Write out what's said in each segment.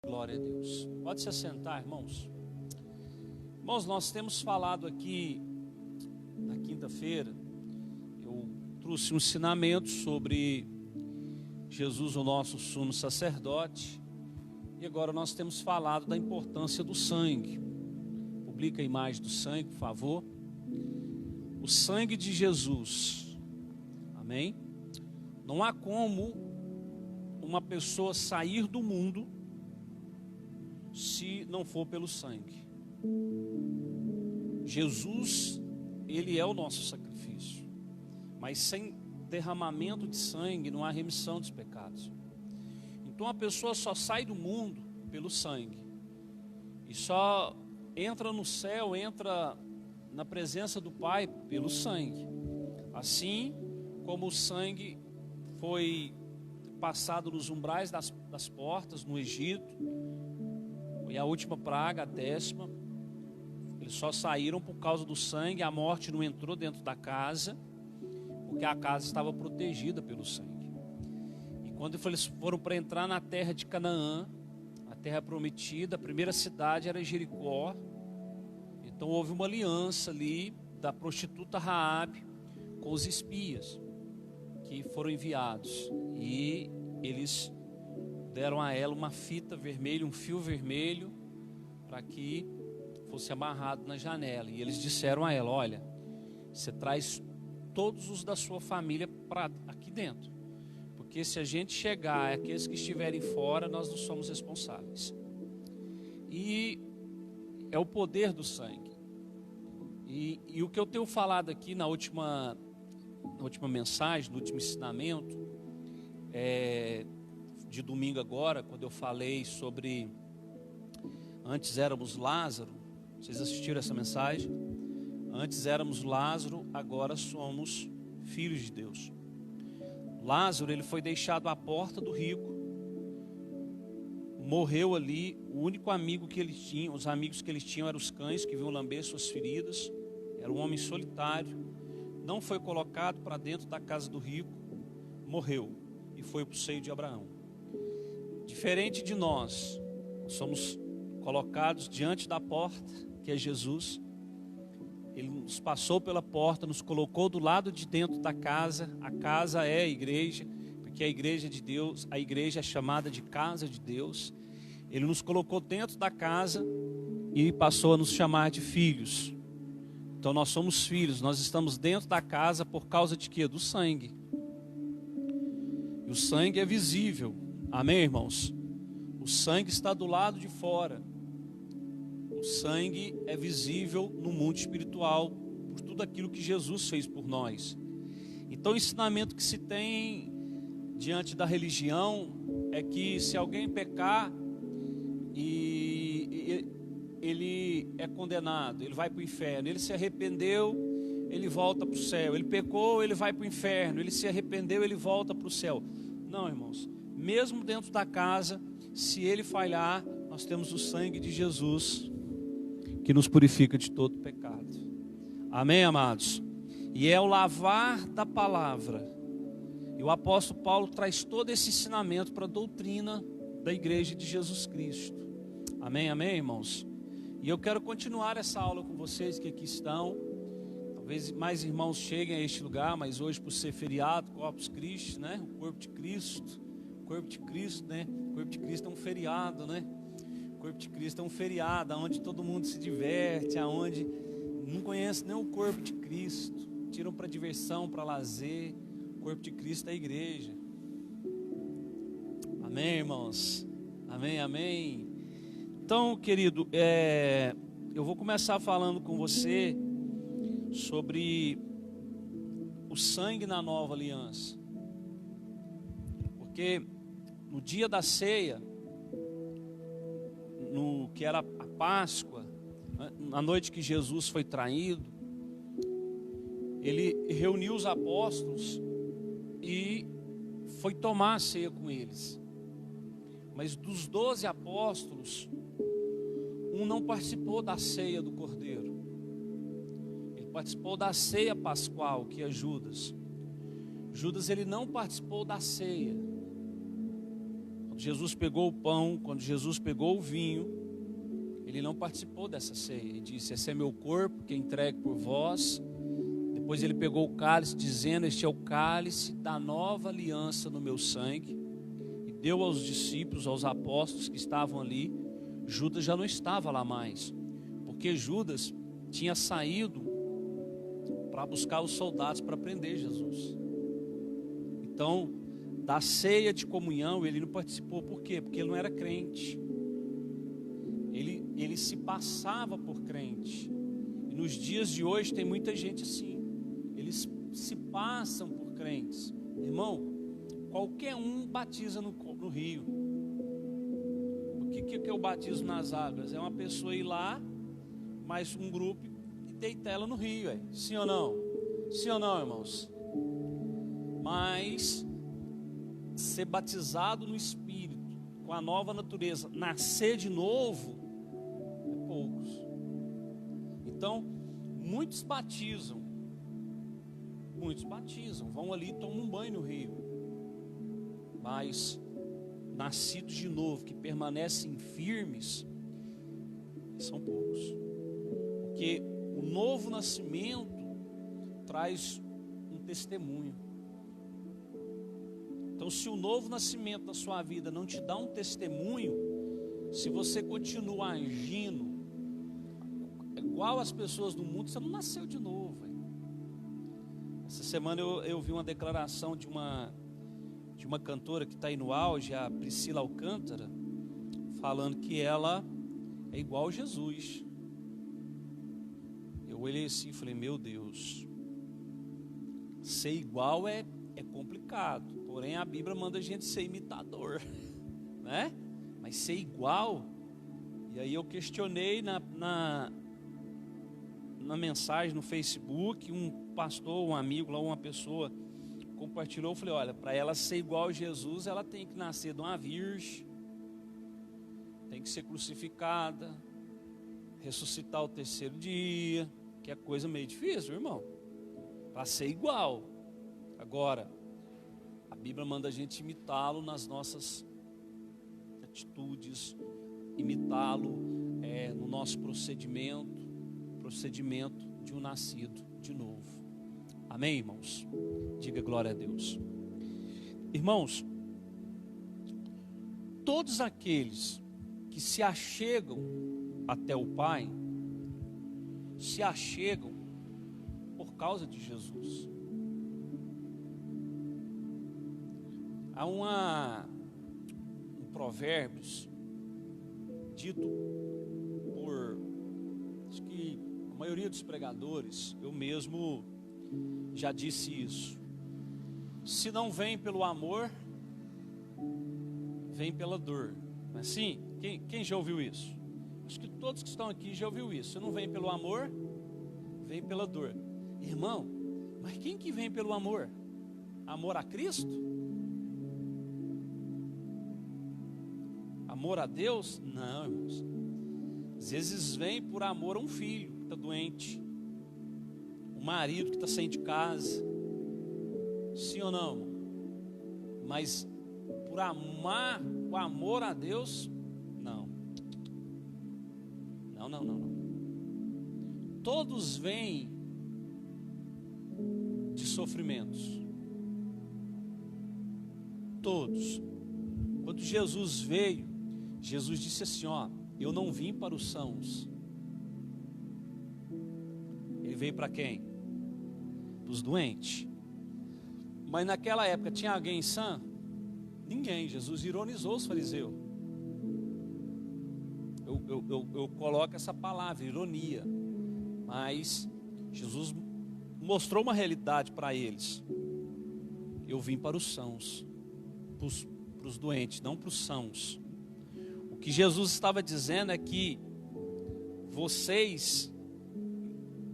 Glória a Deus. Pode se assentar, irmãos. Irmãos, nós temos falado aqui na quinta-feira, eu trouxe um ensinamento sobre Jesus, o nosso sumo sacerdote, e agora nós temos falado da importância do sangue. Publica a imagem do sangue, por favor. O sangue de Jesus. Amém? Não há como uma pessoa sair do mundo se não for pelo sangue. Jesus, ele é o nosso sacrifício, mas sem derramamento de sangue não há remissão dos pecados. Então a pessoa só sai do mundo pelo sangue, e só entra no céu, entra na presença do Pai pelo sangue. Assim como o sangue foi passado nos umbrais das portas no Egito, e a última praga, a 10ª, eles só saíram por causa do sangue. A morte não entrou dentro da casa, porque a casa estava protegida pelo sangue. E quando eles foram para entrar na terra de Canaã, a terra prometida, a primeira cidade era Jericó. Então houve uma aliança ali da prostituta Raabe com os espias que foram enviados, e eles deram a ela uma fita vermelha, um fio vermelho, para que fosse amarrado na janela. E eles disseram a ela: olha, você traz todos os da sua família para aqui dentro, porque se a gente chegar, aqueles que estiverem fora, nós não somos responsáveis. E é o poder do sangue. E o que eu tenho falado aqui na última mensagem, no último ensinamento, de domingo agora, quando eu falei sobre antes éramos Lázaro. Vocês assistiram essa mensagem? Antes éramos Lázaro, agora somos filhos de Deus. Lázaro, ele foi deixado à porta do rico, morreu ali. O único amigo que ele tinha, os amigos que eles tinham eram os cães que vinham lamber suas feridas. Era um homem solitário, não foi colocado para dentro da casa do rico, morreu e foi para o seio de Abraão. Diferente de nós, somos colocados diante da porta, que é Jesus. Ele nos passou pela porta, nos colocou do lado de dentro da casa. A casa é a igreja, porque a igreja de Deus, a igreja é chamada de casa de Deus. Ele nos colocou dentro da casa e passou a nos chamar de filhos. Então nós somos filhos, nós estamos dentro da casa por causa de quê? Do sangue. E o sangue é visível. Amém, irmãos? O sangue está do lado de fora. O sangue é visível no mundo espiritual por tudo aquilo que Jesus fez por nós. Então o ensinamento que se tem diante da religião é que se alguém pecar e ele é condenado, ele vai para o inferno. Ele se arrependeu, ele volta para o céu. Ele pecou, ele vai para o inferno. Ele se arrependeu, ele volta para o céu. Não, irmãos. Mesmo dentro da casa, se ele falhar, nós temos o sangue de Jesus que nos purifica de todo pecado. Amém, amados? E é o lavar da palavra. E o apóstolo Paulo traz todo esse ensinamento para a doutrina da igreja de Jesus Cristo. Amém, amém, irmãos? E eu quero continuar essa aula com vocês que aqui estão. Talvez mais irmãos cheguem a este lugar, mas hoje, por ser feriado, Corpus Christi, né? O corpo de Cristo. Corpo de Cristo, né? O corpo de Cristo é um feriado, né? O corpo de Cristo é um feriado, onde todo mundo se diverte, aonde não conhece nem o corpo de Cristo, tiram para diversão, para lazer. O corpo de Cristo é a igreja. Amém, irmãos? Amém, amém. Então, querido, eu vou começar falando com você sobre o sangue na nova aliança, porque no dia da ceia, no que era a Páscoa, na noite que Jesus foi traído, ele reuniu os apóstolos e foi tomar a ceia com eles. Mas dos 12 apóstolos, um não participou da ceia do Cordeiro. Ele participou da ceia pascual, que é Judas. Judas, ele não participou da ceia. Jesus pegou o pão, quando Jesus pegou o vinho, ele não participou dessa ceia. Ele disse: esse é meu corpo que é entregue por vós. Depois ele pegou o cálice, dizendo: este é o cálice da nova aliança no meu sangue. E deu aos discípulos, aos apóstolos que estavam ali. Judas já não estava lá mais, porque Judas tinha saído para buscar os soldados para prender Jesus. Então, da ceia de comunhão ele não participou. Por quê? Porque ele não era crente. Ele se passava por crente. E nos dias de hoje tem muita gente assim. Eles se passam por crentes. Irmão, qualquer um batiza no rio. O que é o batismo nas águas? É uma pessoa ir lá, mais um grupo, e deitar ela no rio. Sim ou não? Sim ou não, irmãos? Mas ser batizado no Espírito, com a nova natureza, nascer de novo, é poucos. Então, muitos batizam, vão ali e tomam um banho no rio, mas nascidos de novo, que permanecem firmes, são poucos. Porque o novo nascimento traz um testemunho. Então, se o novo nascimento na sua vida não te dá um testemunho, se você continua agindo igual as pessoas do mundo, você não nasceu de novo. Essa semana eu vi uma declaração de uma cantora que está aí no auge, a Priscila Alcântara, falando que ela é igual a Jesus. Eu olhei assim e falei: meu Deus, ser igual é complicado. Porém, a Bíblia manda a gente ser imitador, né? Mas ser igual. E aí eu questionei na mensagem no Facebook, um pastor, um amigo lá, uma pessoa compartilhou. Eu falei: olha, para ela ser igual a Jesus, ela tem que nascer de uma virgem, tem que ser crucificada, ressuscitar o terceiro dia, que é coisa meio difícil, irmão, para ser igual. Agora, a Bíblia manda a gente imitá-lo nas nossas atitudes, imitá-lo no nosso procedimento de um nascido de novo. Amém, irmãos? Diga glória a Deus. Irmãos, todos aqueles que se achegam até o Pai, se achegam por causa de Jesus. Há um Provérbios dito por, acho que a maioria dos pregadores, eu mesmo já disse isso: se não vem pelo amor, vem pela dor. Não é assim? Quem já ouviu isso? Acho que todos que estão aqui já ouviu isso. Se não vem pelo amor, vem pela dor. Irmão, mas quem que vem pelo amor? Amor a Cristo? Amor a Deus? Não, irmãos. Às vezes vem por amor a um filho que está doente, um marido que está saindo de casa. Sim ou não? Mas por amar, o amor a Deus, não. Não. Todos vêm de sofrimentos. Todos. Quando Jesus veio, Jesus disse assim: ó, eu não vim para os sãos. Ele veio para quem? Para os doentes. Mas naquela época tinha alguém sã? Ninguém. Jesus ironizou os fariseus. Eu coloco essa palavra, ironia. Mas Jesus mostrou uma realidade para eles. Eu vim para os sãos, para os doentes, não para os sãos. O que Jesus estava dizendo é que vocês,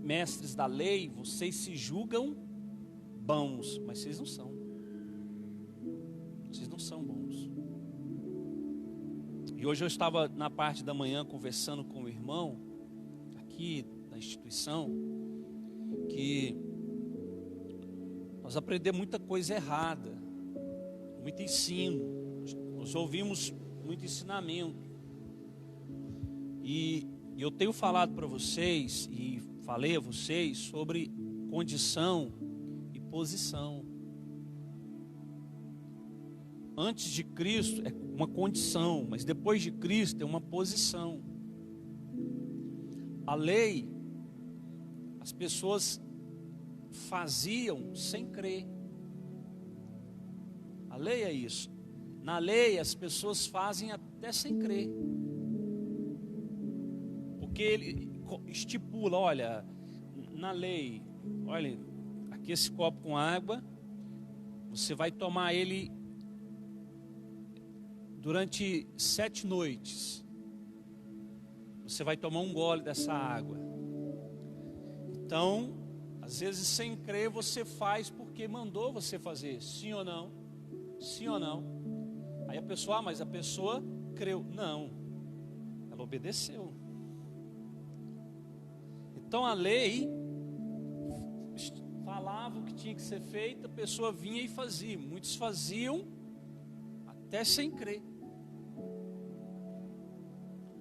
mestres da lei, vocês se julgam bons, mas vocês não são. Vocês não são bons. E hoje eu estava na parte da manhã conversando com o irmão aqui da instituição, que nós aprendemos muita coisa errada, muito ensino. Nós ouvimos muito ensinamento. E eu tenho falado para vocês, e falei a vocês, sobre condição e posição. Antes de Cristo é uma condição, mas depois de Cristo é uma posição. A lei, as pessoas faziam sem crer. A lei é isso. Na lei as pessoas fazem até sem crer. Porque ele estipula, olha, na lei, olha, aqui esse copo com água, você vai tomar ele durante 7 noites. Você vai tomar um gole dessa água. Então, às vezes sem crer você faz porque mandou você fazer, sim ou não? Sim ou não? Aí a pessoa, mas a pessoa creu. Não, ela obedeceu. Então a lei falava o que tinha que ser feito, a pessoa vinha e fazia. Muitos faziam até sem crer.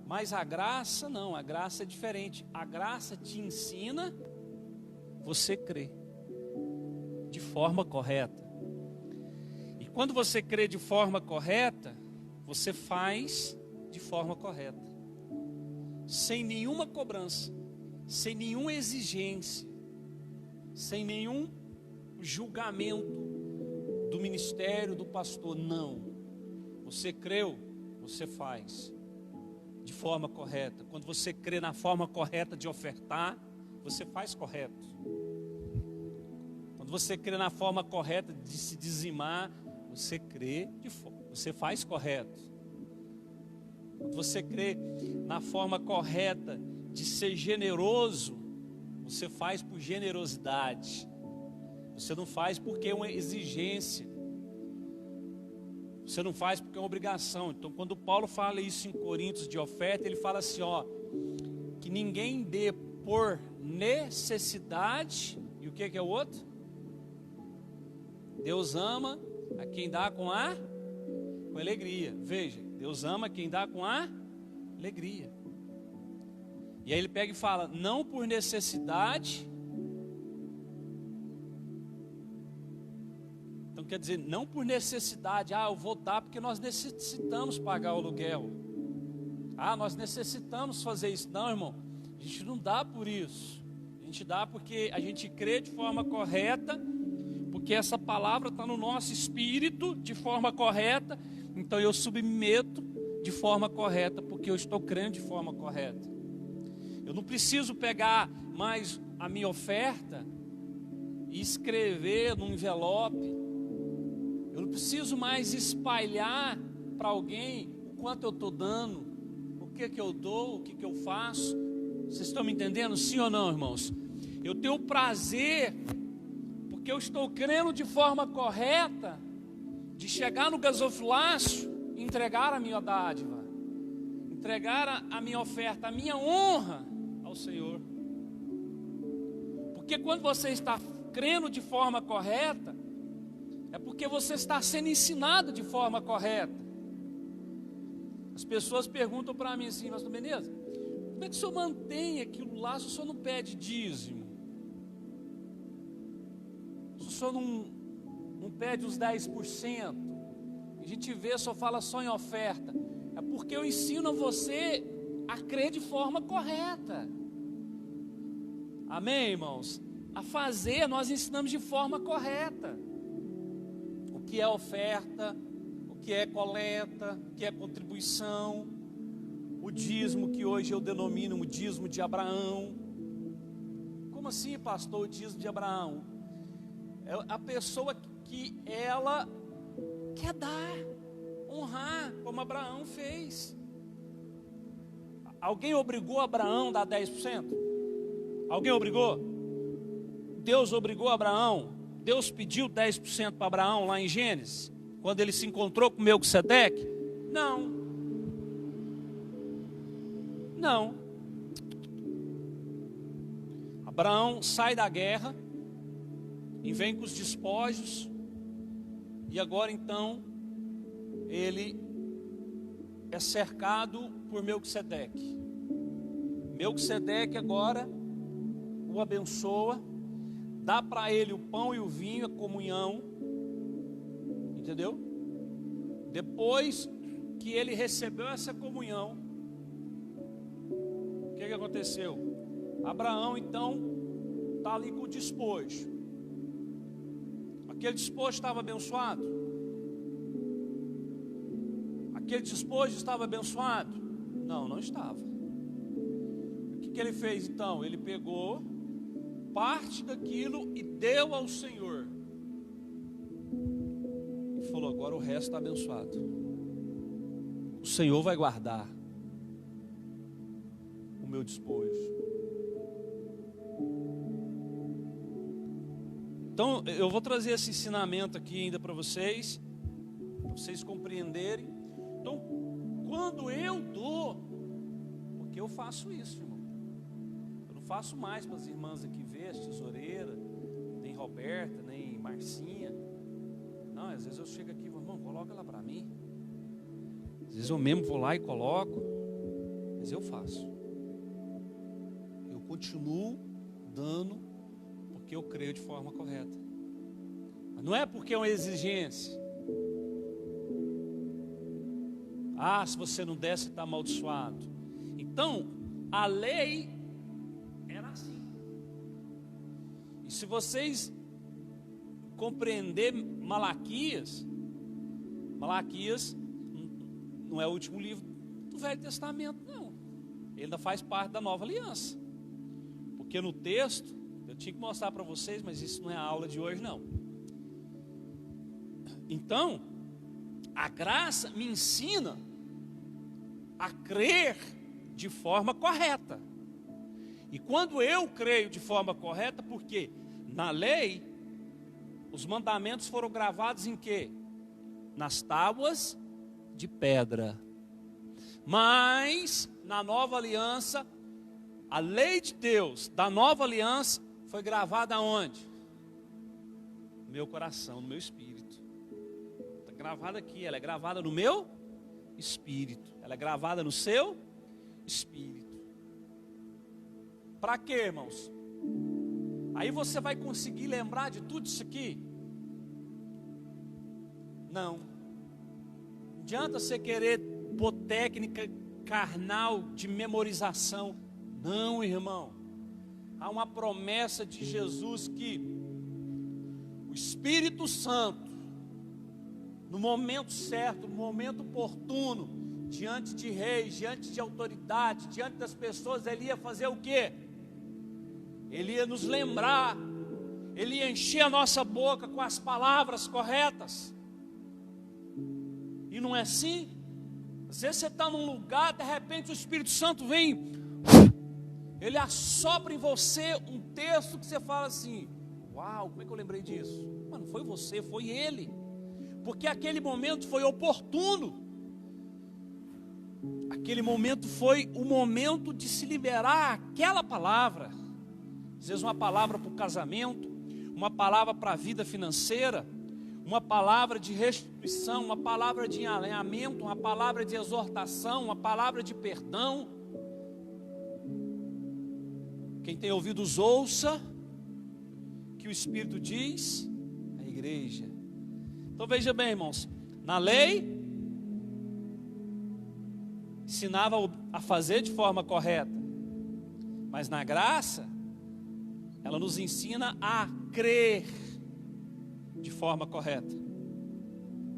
Mas a graça não, a graça é diferente. A graça te ensina você crer de forma correta. E quando você crê de forma correta, você faz de forma correta. Sem nenhuma cobrança, sem nenhuma exigência, sem nenhum julgamento do ministério, do pastor. Não. Você creu, você faz de forma correta. Quando você crê na forma correta de ofertar, você faz correto. Quando você crê na forma correta de se dizimar, você crê você faz correto. Quando você crê na forma correta de ser generoso, você faz por generosidade. Você não faz porque é uma exigência. Você não faz porque é uma obrigação. Então, quando Paulo fala isso em Coríntios de oferta, ele fala assim, ó, que ninguém dê por necessidade. E o que é o outro? Deus ama a quem dá com alegria. Veja, Deus ama quem dá com alegria. E aí ele pega e fala, não por necessidade. Então quer dizer, não por necessidade, eu vou dar porque nós necessitamos pagar o aluguel. Nós necessitamos fazer isso. Não, irmão, a gente não dá por isso. A gente dá porque a gente crê de forma correta, porque essa palavra está no nosso espírito de forma correta. Então eu submeto de forma correta, porque eu estou crendo de forma correta. Eu não preciso pegar mais a minha oferta e escrever num envelope. Eu não preciso mais espalhar para alguém o quanto eu estou dando, o que eu dou, o que eu faço. Vocês estão me entendendo? Sim ou não, irmãos? Eu tenho prazer, porque eu estou crendo de forma correta, de chegar no gasofilácio e entregar a minha dádiva, entregar a minha oferta, a minha honra ao Senhor. Porque quando você está crendo de forma correta, é porque você está sendo ensinado de forma correta. As pessoas perguntam para mim assim, pastor Menezes, como é que o senhor mantém aquilo lá se o senhor não pede dízimo? Se o senhor não pede os 10%? A gente vê, só fala só em oferta. É porque eu ensino a você a crer de forma correta. Amém, irmãos? A fazer, nós ensinamos de forma correta. O que é oferta, o que é coleta, o que é contribuição, o dízimo que hoje eu denomino o dízimo de Abraão. Como assim, pastor, o dízimo de Abraão? É a pessoa que ela quer dar, honrar, como Abraão fez. Alguém obrigou Abraão a dar 10%? Alguém obrigou? Deus obrigou Abraão. Deus pediu 10% para Abraão lá em Gênesis, quando ele se encontrou com Melquisedeque? Não. Não. Abraão sai da guerra e vem com os despojos, e agora então ele é cercado por Melquisedeque. Melquisedeque agora o abençoa, dá para ele o pão e o vinho, a comunhão, entendeu? Depois que ele recebeu essa comunhão, o que aconteceu? Abraão então está ali com o despojo. Aquele despojo estava abençoado? Aquele despojo estava abençoado? Não, não estava. O que ele fez então? Ele pegou parte daquilo e deu ao Senhor. E falou: agora o resto está abençoado. O Senhor vai guardar o meu despojo. Então eu vou trazer esse ensinamento aqui ainda para vocês compreenderem. Então, quando eu dou, porque eu faço isso, irmão. Eu não faço mais para as irmãs aqui ver, as tesoureiras, nem Roberta, nem Marcinha. Não, às vezes eu chego aqui e falo: irmão, coloca ela para mim. Às vezes eu mesmo vou lá e coloco, mas eu faço. Eu continuo dando, porque eu creio de forma correta. Mas não é porque é uma exigência. Ah, se você não der, você está amaldiçoado. Então, a lei era assim. E se vocês compreender Malaquias não é o último livro do Velho Testamento, não. Ele ainda faz parte da Nova Aliança. Porque no texto, eu tinha que mostrar para vocês, mas isso não é a aula de hoje, não. Então, a graça me ensina a crer de forma correta. E quando eu creio de forma correta, porque na lei, os mandamentos foram gravados em quê? Nas tábuas de pedra. Mas, na nova aliança, a lei de Deus da nova aliança foi gravada aonde? No meu coração, no meu espírito. Está gravada aqui, ela é gravada no meu espírito. Ela é gravada no seu espírito. Para quê, irmãos? Aí você vai conseguir lembrar de tudo isso aqui? Não. Não adianta você querer pôr técnica carnal de memorização. Não, irmão. Há uma promessa de Jesus que o Espírito Santo, no momento certo, no momento oportuno, diante de reis, diante de autoridade, diante das pessoas, ele ia fazer o quê? Ele ia nos lembrar, ele ia encher a nossa boca com as palavras corretas. E não é assim? Às vezes você está num lugar, de repente o Espírito Santo vem, ele assopra em você um texto que você fala assim: uau, como é que eu lembrei disso? Mas não foi você, foi ele. Porque aquele momento foi oportuno. Aquele momento foi o momento de se liberar aquela palavra. Às vezes uma palavra para o casamento, uma palavra para a vida financeira, uma palavra de restituição, uma palavra de alinhamento, uma palavra de exortação, uma palavra de perdão. Quem tem ouvidos, ouça que o Espírito diz à igreja. Então veja bem, irmãos, na lei ensinava a fazer de forma correta, mas na graça ela nos ensina a crer de forma correta.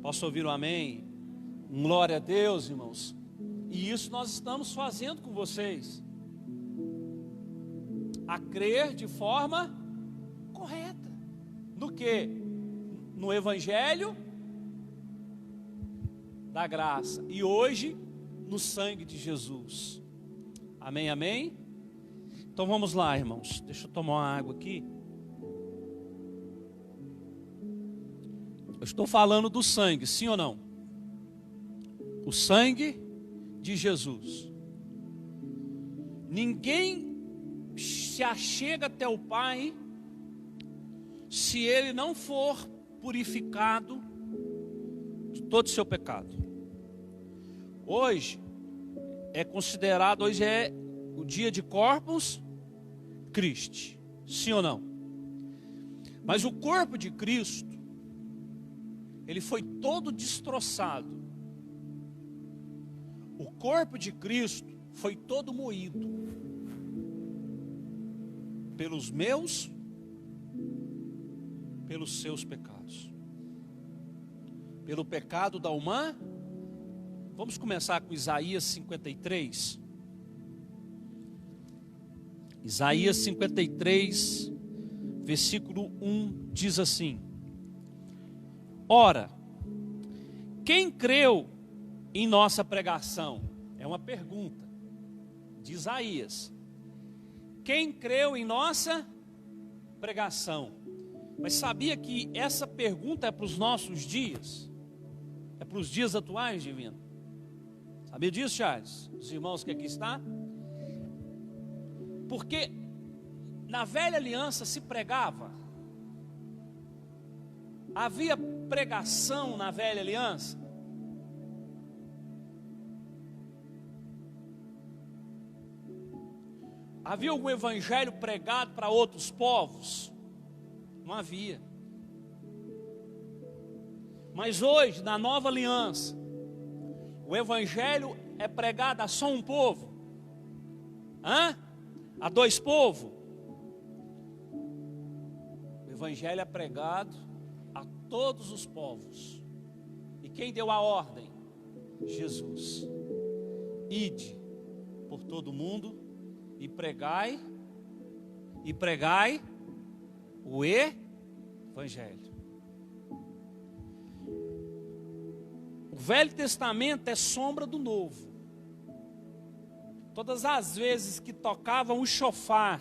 Posso ouvir um amém? Glória a Deus, irmãos. E isso nós estamos fazendo com vocês. A crer de forma correta. No que? No Evangelho da graça. E hoje, no sangue de Jesus. Amém, amém? Então vamos lá, irmãos. Deixa eu tomar uma água aqui. Eu estou falando do sangue, sim ou não? O sangue de Jesus. Ninguém se achega até o Pai se ele não for purificado de todo o seu pecado. Hoje é o dia de Corpus Christi, sim ou não? Mas o corpo de Cristo, ele foi todo destroçado. O corpo de Cristo foi todo moído pelos meus, pelos seus pecados, pelo pecado da humanidade. Vamos começar com Isaías 53. Isaías 53, versículo 1, diz assim: Ora, quem creu em nossa pregação? É uma pergunta de Isaías. Quem creu em nossa pregação? Mas sabia que essa pergunta é para os nossos dias? É para os dias atuais, divino? Sabia disso, Charles? Os irmãos que aqui estão? Porque na velha aliança se pregava. Havia pregação na velha aliança. Havia algum evangelho pregado para outros povos? Não havia. Mas hoje, na nova aliança, o evangelho é pregado a só um povo? A dois povos? O evangelho é pregado a todos os povos. E quem deu a ordem? Jesus. Ide por todo mundo e pregai o evangelho. O Velho Testamento é sombra do Novo. Todas as vezes que tocavam o chofar,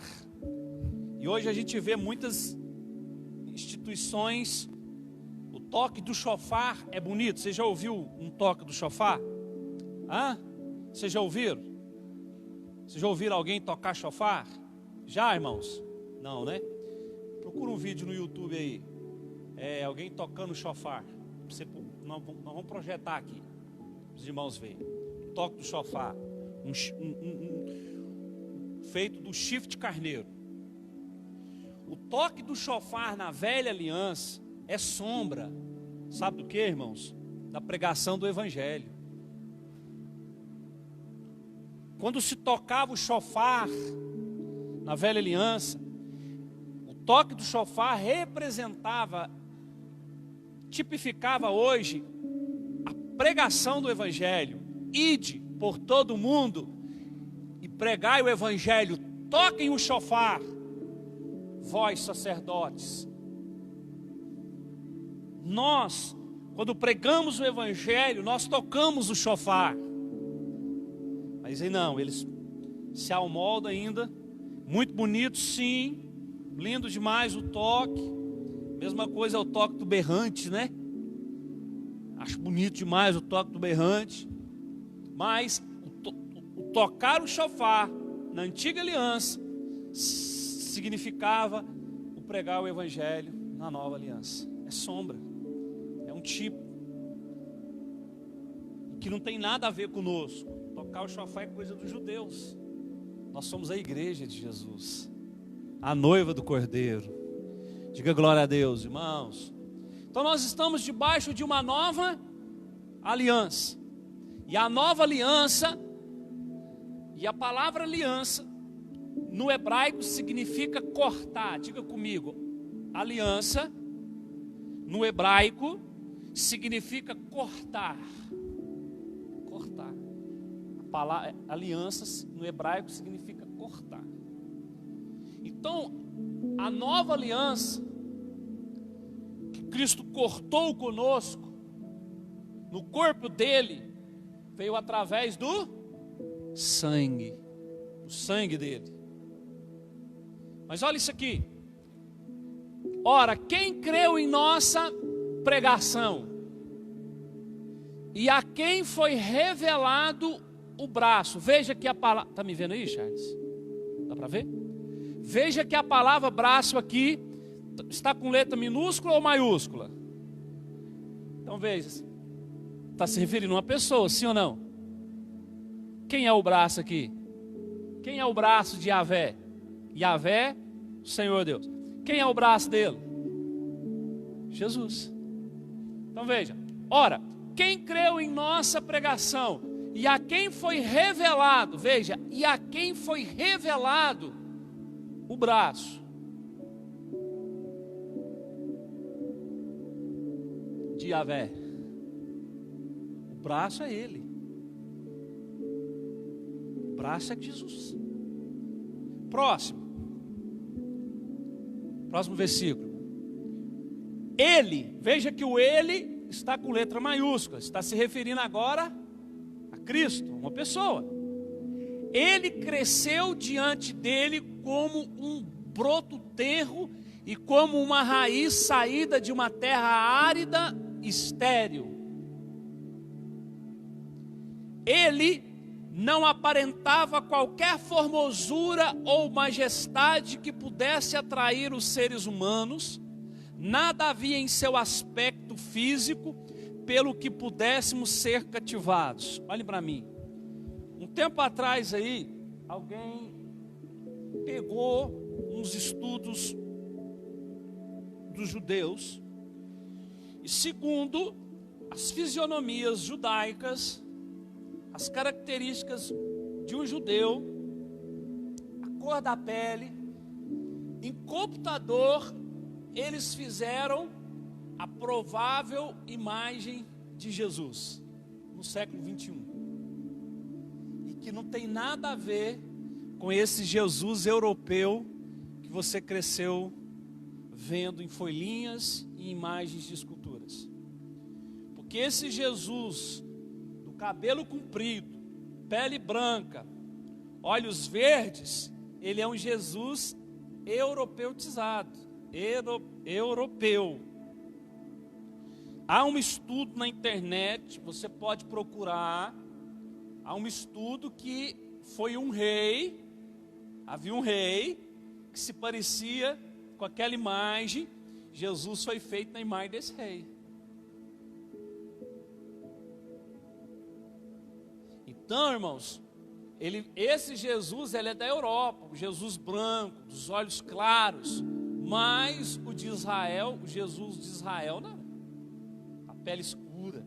e hoje a gente vê muitas instituições, o toque do chofar é bonito. Você já ouviu um toque do chofar? Vocês já ouviram? Vocês já ouviram alguém tocar chofar? Já, irmãos? Não, né? Procura um vídeo no YouTube aí. Alguém tocando chofar. Nós vamos projetar aqui, os irmãos verem. Toque do chofar. Feito do chifre de carneiro. O toque do chofar na velha aliança é sombra. Sabe do que, irmãos? Da pregação do evangelho. Quando se tocava o chofar na velha aliança, o toque do chofar representava, tipificava hoje a pregação do evangelho. Ide por todo mundo e pregai o evangelho. Toquem o chofar, vós sacerdotes. Nós, quando pregamos o evangelho, nós tocamos o chofar. Mas aí não, eles se amoldam ainda. Muito bonito, sim. Lindo demais o toque. Mesma coisa é o toque do berrante, né? Acho bonito demais o toque do berrante. Mas o tocar o chofar na antiga aliança significava o pregar o evangelho na nova aliança. É sombra. É um tipo que não tem nada a ver conosco. Tocar o chofar é coisa dos judeus. Nós somos a igreja de Jesus, a noiva do Cordeiro. Diga glória a Deus, irmãos. Então nós estamos debaixo de uma nova aliança. E a nova aliança, e a palavra aliança, no hebraico significa cortar. Diga comigo, aliança, no hebraico, significa cortar. Cortar. A palavra aliança, no hebraico, significa cortar. Então, a nova aliança, que Cristo cortou conosco, no corpo dele, veio através do sangue dele. Mas olha isso aqui. Ora, quem creu em nossa pregação, e a quem foi revelado o braço. Veja que a palavra, está me vendo aí, Charles? Dá para ver? Veja que a palavra braço aqui está com letra minúscula ou maiúscula? Então veja, está se referindo a uma pessoa, sim ou não? Quem é o braço aqui? Quem é o braço de Yahvé? Yahvé, Senhor Deus. Quem é o braço dele? Jesus. Então veja, ora, quem creu em nossa pregação e a quem foi revelado, veja, e a quem foi revelado o braço de Yahvé. O braço é ele. O braço é Jesus. Próximo versículo. Ele, veja que o ele está com letra maiúscula, está se referindo agora a Cristo, uma pessoa. Ele cresceu diante dele como um broto tenro e como uma raiz saída de uma terra árida, estéril. Ele não aparentava qualquer formosura ou majestade que pudesse atrair os seres humanos. Nada havia em seu aspecto físico pelo que pudéssemos ser cativados. Olhe para mim. Um tempo atrás aí, alguém pegou uns estudos dos judeus e, segundo as fisionomias judaicas, as características de um judeu, a cor da pele, em computador, eles fizeram a provável imagem de Jesus no século 21. E que não tem nada a ver com esse Jesus europeu que você cresceu vendo em folhinhas e imagens de esculturas. Porque esse Jesus do cabelo comprido, pele branca, olhos verdes, ele é um Jesus europeutizado, europeu. Há um estudo na internet, você pode procurar. Há um estudo que foi um rei, havia um rei que se parecia com aquela imagem. Jesus foi feito na imagem desse rei. Então, irmãos, esse Jesus, ele é da Europa, o Jesus branco, dos olhos claros, mas o de Israel, o Jesus de Israel, não, a pele escura,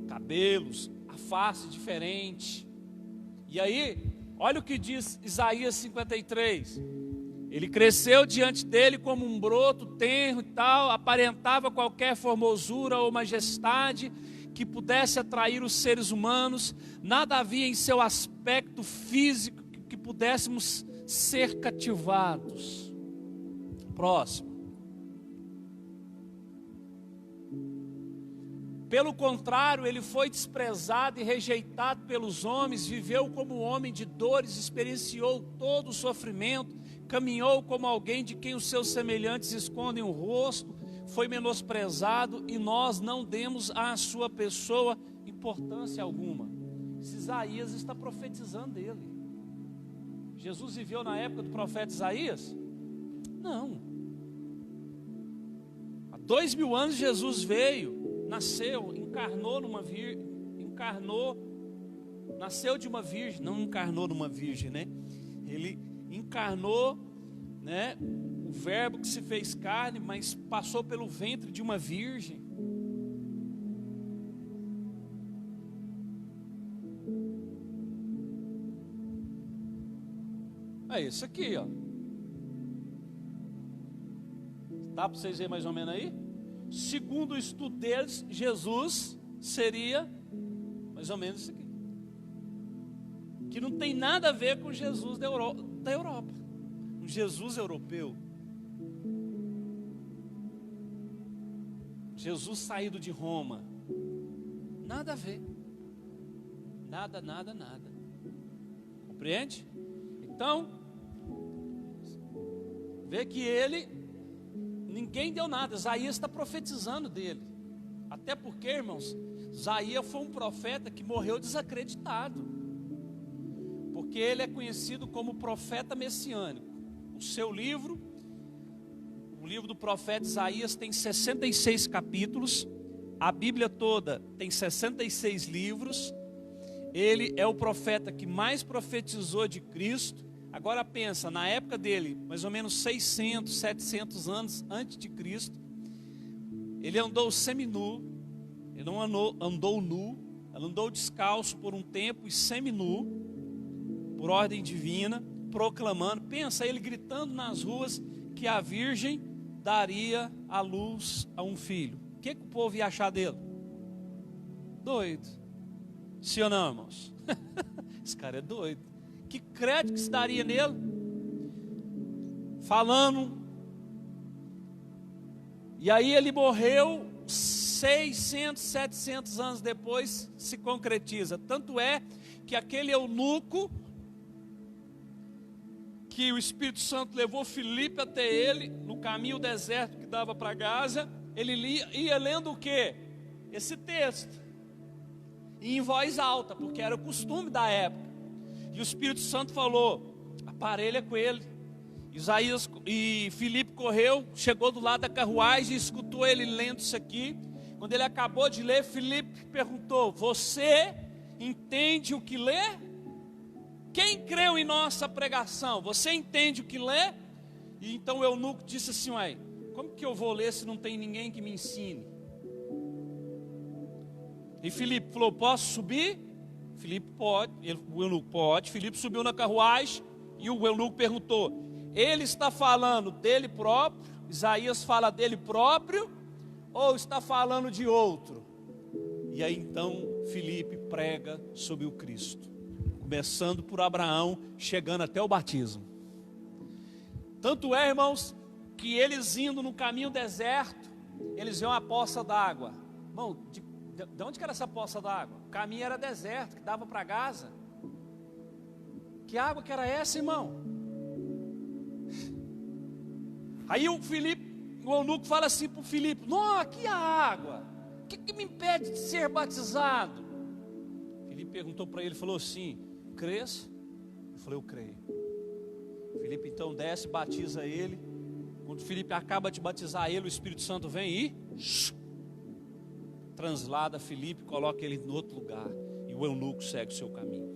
cabelos, a face diferente. E aí, olha o que diz Isaías 53. Ele cresceu diante dele como um broto tenro e tal, aparentava qualquer formosura ou majestade que pudesse atrair os seres humanos. Nada havia em seu aspecto físico que pudéssemos ser cativados. Próximo. Pelo contrário, ele foi desprezado e rejeitado pelos homens, viveu como homem de dores, experienciou todo o sofrimento, caminhou como alguém de quem os seus semelhantes escondem o rosto, foi menosprezado e nós não demos à sua pessoa importância alguma. Isaías está profetizando dele. Jesus viveu na época do profeta Isaías? Não. Há 2000 anos Jesus veio, nasceu, encarnou numa virgem, nasceu de uma virgem, não encarnou numa virgem, né? Ele encarnou, né? O verbo que se fez carne, mas passou pelo ventre de uma virgem. É isso aqui, ó. Dá para vocês verem mais ou menos aí? Segundo o estudo deles, Jesus seria mais ou menos isso aqui. Que não tem nada a ver com Jesus da Europa. Um Jesus europeu. Jesus saído de Roma. Nada a ver. Nada. Compreende? Então, vê que ninguém deu nada. Isaías está profetizando dele. Até porque, irmãos, Isaías foi um profeta que morreu desacreditado. Porque ele é conhecido como profeta messiânico. O seu livro, o livro do profeta Isaías, tem 66 capítulos. A Bíblia toda tem 66 livros. Ele é o profeta que mais profetizou de Cristo. Agora pensa, na época dele, mais ou menos 600, 700 anos antes de Cristo, ele andou seminu, ele não andou nu, ele andou descalço por um tempo e seminu, por ordem divina, proclamando, pensa ele gritando nas ruas que a virgem daria à luz a um filho. O que o povo ia achar dele? Doido. Sim ou não, irmãos? Esse cara é doido. Que crédito que se daria nele? Falando. E aí ele morreu 600, 700 anos depois, se concretiza. Tanto é que aquele eunuco, que o Espírito Santo levou Filipe até ele, no caminho deserto que dava para Gaza, ele ia lendo o quê? Esse texto. E em voz alta, porque era o costume da época. E o Espírito Santo falou, aparelha com ele. E Filipe correu, chegou do lado da carruagem e escutou ele lendo isso aqui. Quando ele acabou de ler, Filipe perguntou, você entende o que lê? Quem creu em nossa pregação? Você entende o que lê? E então o eunuco disse assim, uai, como que eu vou ler se não tem ninguém que me ensine? E Filipe falou, posso subir? Filipe pode, o eunuco pode. Filipe subiu na carruagem e o eunuco perguntou, ele está falando dele próprio? Isaías fala dele próprio? Ou está falando de outro? E aí então Filipe prega sobre o Cristo, começando por Abraão, chegando até o batismo. Tanto é, irmãos, que eles indo no caminho deserto, eles viam a poça d'água. Irmão, de onde que era essa poça d'água? O caminho era deserto, que dava para Gaza. Que água que era essa, irmão? Aí o eunuco fala assim para o Filipe, não, aqui a água, o que me impede de ser batizado? Filipe perguntou para ele, falou assim, crês? Ele falou, eu creio. Filipe então desce, batiza ele. Quando Filipe acaba de batizar ele, o Espírito Santo vem e translada Filipe, coloca ele em outro lugar, e o eunuco segue o seu caminho.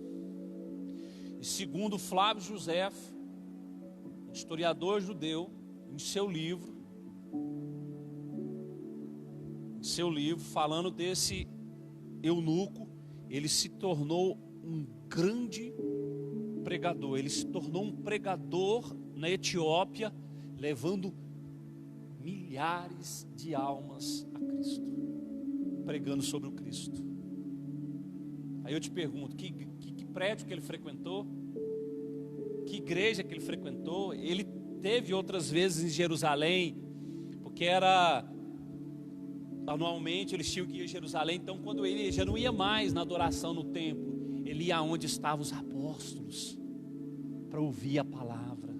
E segundo Flávio Josefo, historiador judeu, em seu livro falando desse eunuco, ele se tornou um grande pregador. Ele se tornou um pregador na Etiópia, levando milhares de almas a Cristo, pregando sobre o Cristo. Aí eu te pergunto, que prédio que ele frequentou? Que igreja que ele frequentou? Ele teve outras vezes em Jerusalém, porque anualmente eles tinham que ir a Jerusalém. Então quando ele já não ia mais na adoração no templo, ele ia onde estavam os apóstolos, para ouvir a palavra.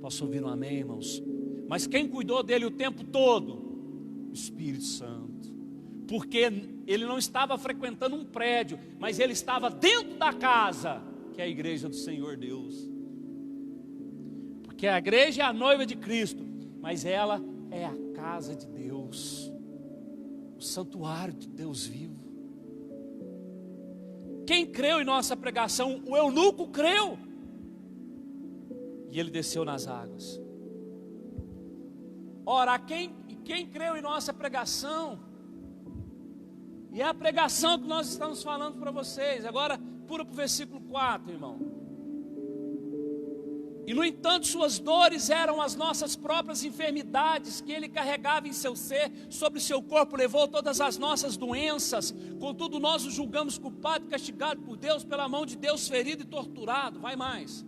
Posso ouvir um amém, irmãos? Mas quem cuidou dele o tempo todo? O Espírito Santo. Porque ele não estava frequentando um prédio, mas ele estava dentro da casa, que é a igreja do Senhor Deus. Porque a igreja é a noiva de Cristo, mas ela é a casa de Deus, o santuário de Deus vivo. Quem creu em nossa pregação? O eunuco creu, e ele desceu nas águas. Ora, quem creu em nossa pregação? E é a pregação que nós estamos falando para vocês. Agora, pula para o versículo 4, irmão. E no entanto suas dores eram as nossas próprias enfermidades, que ele carregava em seu ser, sobre seu corpo levou todas as nossas doenças. Contudo nós o julgamos culpado e castigado por Deus, pela mão de Deus ferido e torturado. Vai mais.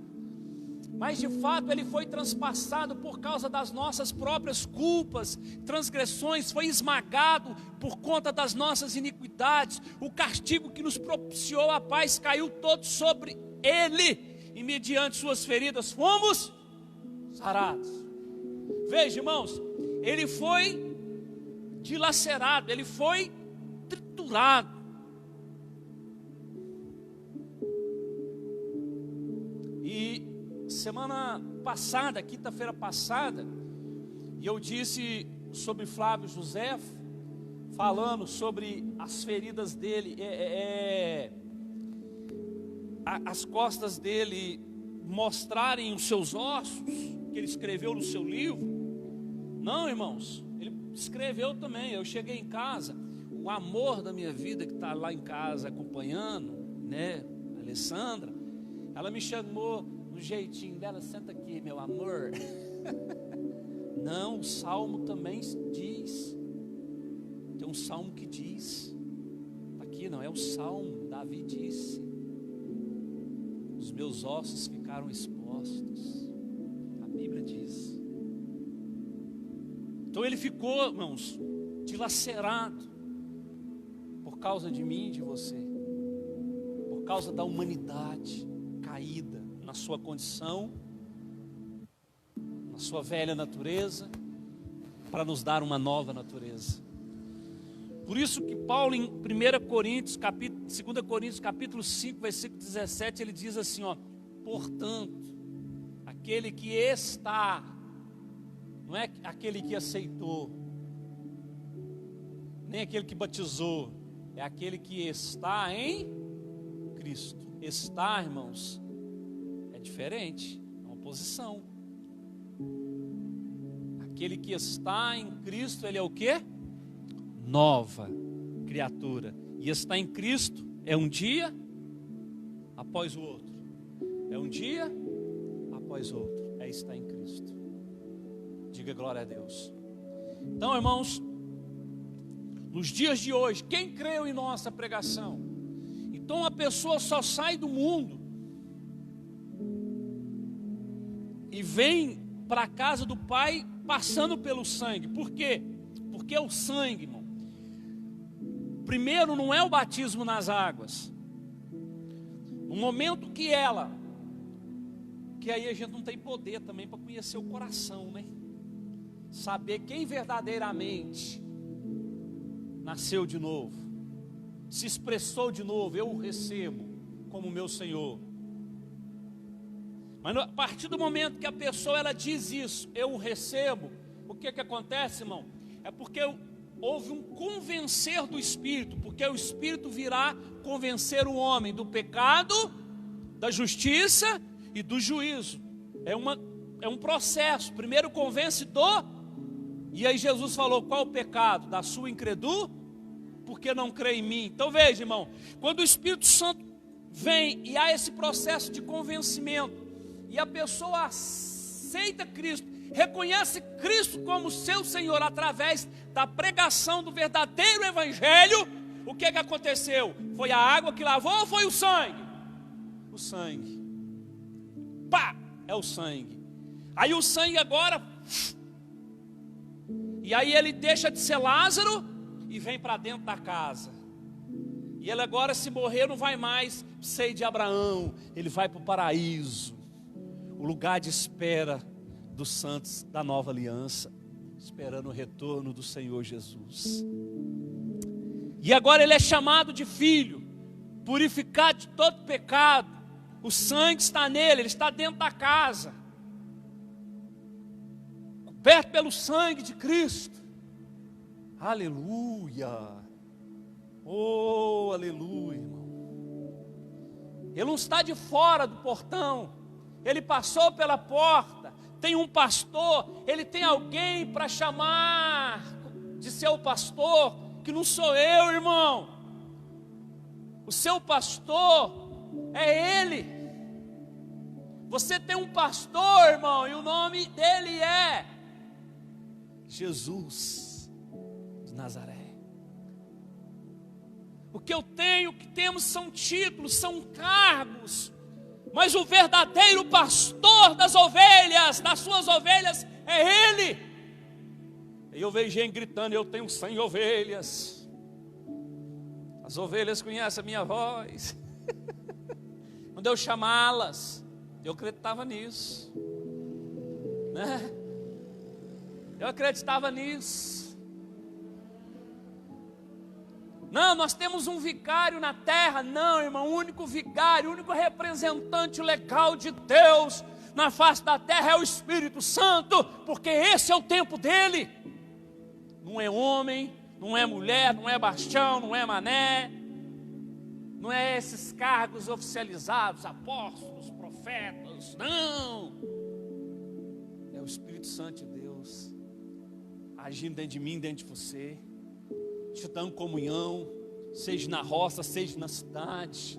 Mas de fato ele foi transpassado por causa das nossas próprias culpas, transgressões, foi esmagado por conta das nossas iniquidades. O castigo que nos propiciou a paz caiu todo sobre ele, e mediante suas feridas fomos sarados. Veja, irmãos, ele foi dilacerado, ele foi triturado. E semana passada, quinta-feira passada, e eu disse sobre Flávio Josefo, falando sobre as feridas dele, as costas dele mostrarem os seus ossos, que ele escreveu no seu livro. Não, irmãos, ele escreveu também. Eu cheguei em casa, o amor da minha vida, que está lá em casa acompanhando, né, a Alessandra, ela me chamou no jeitinho dela: senta aqui, meu amor. Não, o salmo também diz. Tem um salmo que diz, aqui não é o salmo, Davi disse: os meus ossos ficaram expostos. A Bíblia diz. Então ele ficou, irmãos, dilacerado por causa de mim e de você, por causa da humanidade caída na sua condição, na sua velha natureza, para nos dar uma nova natureza. Por isso que Paulo, em 2 Coríntios capítulo 5, versículo 17, ele diz assim, ó: portanto, aquele que está, não é aquele que aceitou, nem aquele que batizou, é aquele que está em Cristo. Estar, irmãos, é diferente, é uma posição. Aquele que está em Cristo, ele é o quê? Nova criatura. E estar em Cristo é um dia após o outro. É um dia após o outro. É estar em Cristo. Diga glória a Deus. Então, irmãos, nos dias de hoje, quem creu em nossa pregação? Então a pessoa só sai do mundo e vem para a casa do Pai passando pelo sangue. Por quê? Porque é o sangue, irmão. Primeiro, não é o batismo nas águas. No momento que aí a gente não tem poder também para conhecer o coração, né? Saber quem verdadeiramente nasceu de novo, se expressou de novo: eu o recebo como meu Senhor. Mas a partir do momento que a pessoa ela diz isso, eu o recebo, o que acontece, irmão? É porque houve um convencer do Espírito, porque o Espírito virá convencer o homem do pecado, da justiça e do juízo. É um processo. Primeiro convence e aí Jesus falou: qual o pecado? Da sua incredulidade, porque não crê em mim. Então veja, irmão, quando o Espírito Santo vem e há esse processo de convencimento, e a pessoa aceita Cristo, reconhece Cristo como seu Senhor através da pregação do verdadeiro Evangelho, o que aconteceu? Foi a água que lavou ou foi o sangue? O sangue. Pá! É o sangue. Aí o sangue agora, e aí ele deixa de ser Lázaro e vem para dentro da casa. E ele agora, se morrer, não vai mais ser de Abraão, ele vai para o paraíso, o lugar de espera dos santos da nova aliança, esperando o retorno do Senhor Jesus. E agora ele é chamado de filho, purificado de todo pecado. O sangue está nele, ele está dentro da casa, coberto pelo sangue de Cristo. Aleluia. Oh, aleluia, irmão. Ele não está de fora do portão, ele passou pela porta. Tem um pastor, ele tem alguém para chamar de seu pastor, que não sou eu, irmão. O seu pastor é ele. Você tem um pastor, irmão, e o nome dele é Jesus de Nazaré. O que eu tenho, o que temos são títulos, são cargos, mas o verdadeiro pastor das ovelhas, das suas ovelhas, é ele. E eu vejo gente gritando: eu tenho 100 ovelhas. As ovelhas conhecem a minha voz. Quando eu chamá-las, eu acreditava nisso, né? Eu acreditava nisso. Não, nós temos um vicário na terra. Não, irmão, o único vicário, o único representante legal de Deus na face da terra é o Espírito Santo, porque esse é o tempo dele. Não é homem, não é mulher, não é bastião, não é mané, não é esses cargos oficializados, apóstolos, profetas, não. É o Espírito Santo de Deus agindo dentro de mim, dentro de você, te dando comunhão, seja na roça, seja na cidade,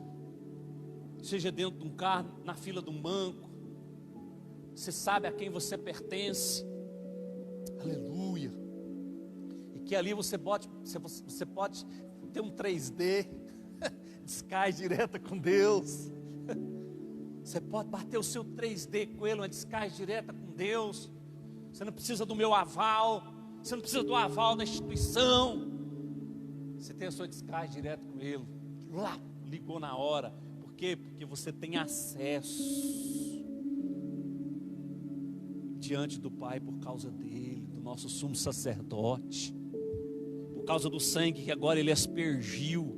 seja dentro de um carro, na fila de um banco. Você sabe a quem você pertence. Aleluia. E que ali você pode ter um 3D, Sky direta com Deus. Você pode bater o seu 3D com Ele, uma Sky direta com Deus. Você não precisa do meu aval, você não precisa do aval da instituição. Você tem a sua Sky direta com Ele. Lá, ligou na hora. Por quê? Porque você tem acesso diante do Pai por causa dele, do nosso sumo sacerdote, por causa do sangue que agora ele aspergiu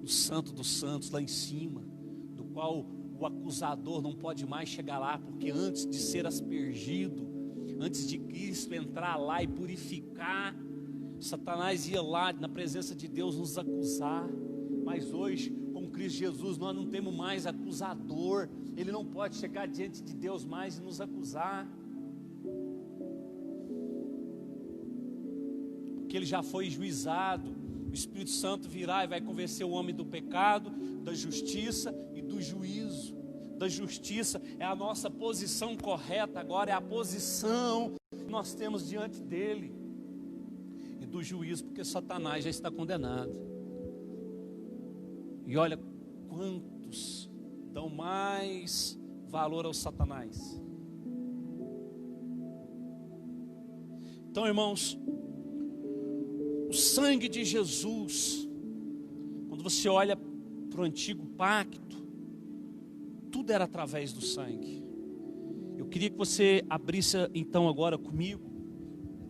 no Santo dos Santos lá em cima, do qual o acusador não pode mais chegar lá, porque antes de ser aspergido, antes de Cristo entrar lá e purificar, Satanás ia lá na presença de Deus nos acusar. Mas hoje, com Cristo Jesus, nós não temos mais acusador. Ele não pode chegar diante de Deus mais e nos acusar, porque ele já foi juizado. O Espírito Santo virá e vai convencer o homem do pecado, da justiça e do juízo. Da justiça é a nossa posição correta agora, é a posição que nós temos diante dele. E do juízo, porque Satanás já está condenado. E olha quantos dão mais valor ao Satanás. Então, irmãos, o sangue de Jesus, quando você olha para o antigo pacto, tudo era através do sangue. Eu queria que você abrisse então agora comigo,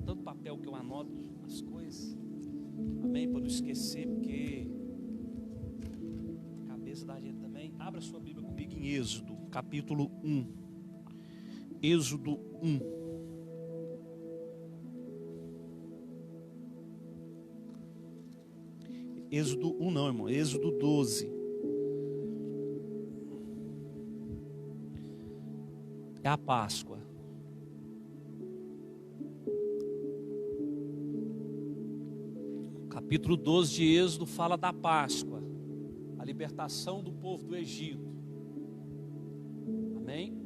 tanto papel que eu anoto as coisas, amém, para não esquecer, porque a cabeça da gente também. Abra sua Bíblia comigo em Êxodo, capítulo 1. Êxodo 1. Êxodo 1 não, irmão, Êxodo 12. É a Páscoa. Capítulo 12 de Êxodo fala da Páscoa, a libertação do povo do Egito. Amém?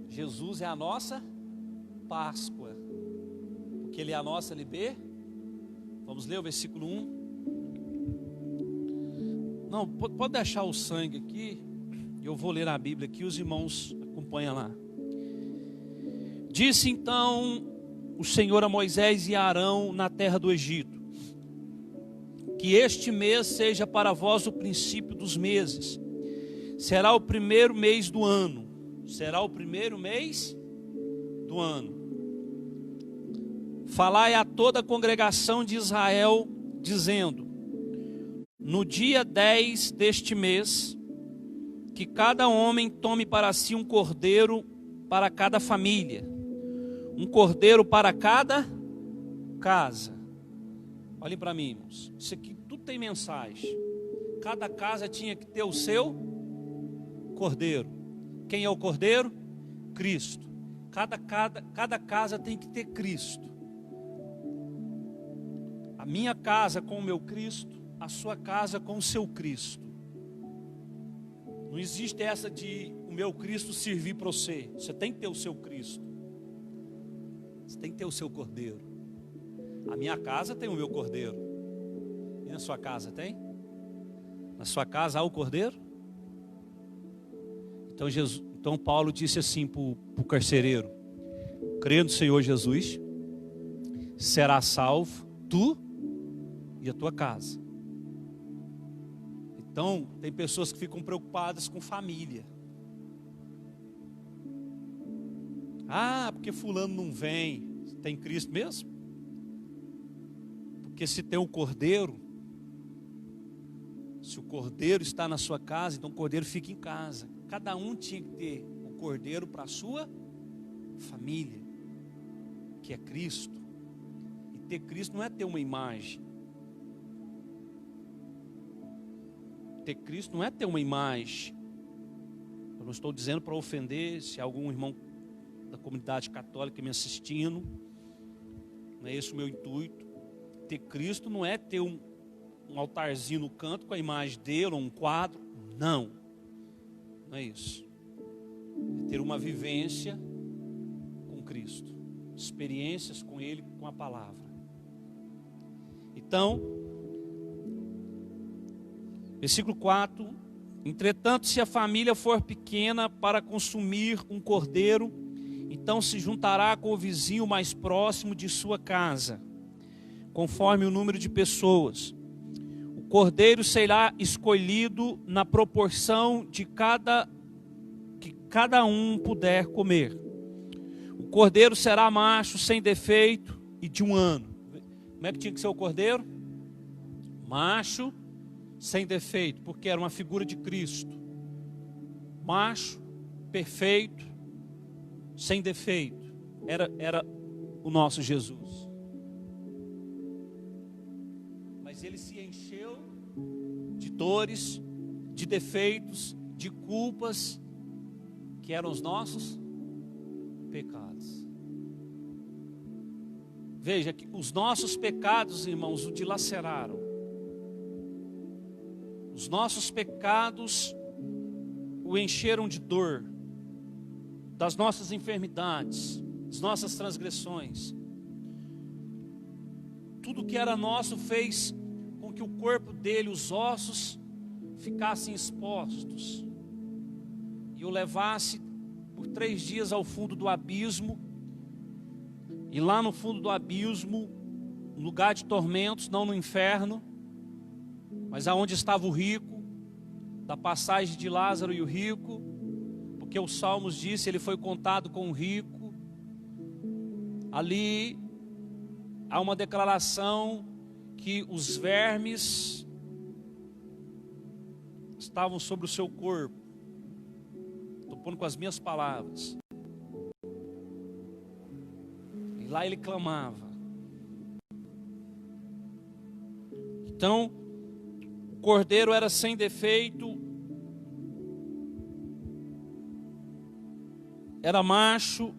Jesus é a nossa Páscoa, porque Ele é a nossa libertação. Vamos ler o versículo 1. Não, pode deixar o sangue aqui, eu vou ler a Bíblia aqui, os irmãos acompanham lá. Disse então o Senhor a Moisés e a Arão na terra do Egito: que este mês seja para vós o princípio dos meses, será o primeiro mês do ano. Será o primeiro mês do ano. Falai a toda a congregação de Israel, dizendo: no dia 10 deste mês, que cada homem tome para si um cordeiro para cada família, um cordeiro para cada casa. Olhem para mim, irmãos, isso aqui tudo tem mensagem. Cada casa tinha que ter o seu cordeiro. Quem é o cordeiro? Cristo. Cada casa tem que ter Cristo. A minha casa com o meu Cristo, a sua casa com o seu Cristo. Não existe essa de o meu Cristo servir para você. Você tem que ter o seu Cristo. Você tem que ter o seu cordeiro. A minha casa tem o meu cordeiro. E na sua casa tem? Na sua casa há o cordeiro? Então Paulo disse assim para o carcereiro: crê no Senhor Jesus, será salvo tu e a tua casa. Então tem pessoas que ficam preocupadas com família. Ah, porque fulano não vem. Tem Cristo mesmo? Porque se tem o cordeiro, se o cordeiro está na sua casa, então o cordeiro fica em casa. Cada um tinha que ter o cordeiro para a sua família, que é Cristo. E ter Cristo não é ter uma imagem. Ter Cristo não é ter uma imagem. Eu não estou dizendo para ofender, se algum irmão da comunidade católica me assistindo, não é esse o meu intuito. Ter Cristo não é ter um altarzinho no canto com a imagem dele, ou um quadro. Não é isso. É ter uma vivência com Cristo, experiências com Ele, com a palavra. Então, versículo 4: entretanto, se a família for pequena para consumir um cordeiro, então se juntará com o vizinho mais próximo de sua casa, conforme o número de pessoas. O cordeiro será escolhido na proporção que cada um puder comer. O cordeiro será macho, sem defeito e de 1 ano. Como é que tinha que ser o cordeiro? Macho, sem defeito, porque era uma figura de Cristo. Macho, perfeito, sem defeito. Era o nosso Jesus. Mas ele se encheu de dores, de defeitos, de culpas, que eram os nossos pecados. Veja que os nossos pecados, irmãos, o dilaceraram. Os nossos pecados o encheram de dor, das nossas enfermidades, das nossas transgressões. Tudo que era nosso fez com que o corpo dele, os ossos, ficassem expostos e o levasse por 3 dias ao fundo do abismo. E lá no fundo do abismo, um lugar de tormentos, não no inferno, mas aonde estava o rico, da passagem de Lázaro e o rico, porque os Salmos dizem, ele foi contado com o rico. Ali há uma declaração que os vermes estavam sobre o seu corpo. Estou pondo com as minhas palavras. E lá ele clamava. Então, o cordeiro era sem defeito, era macho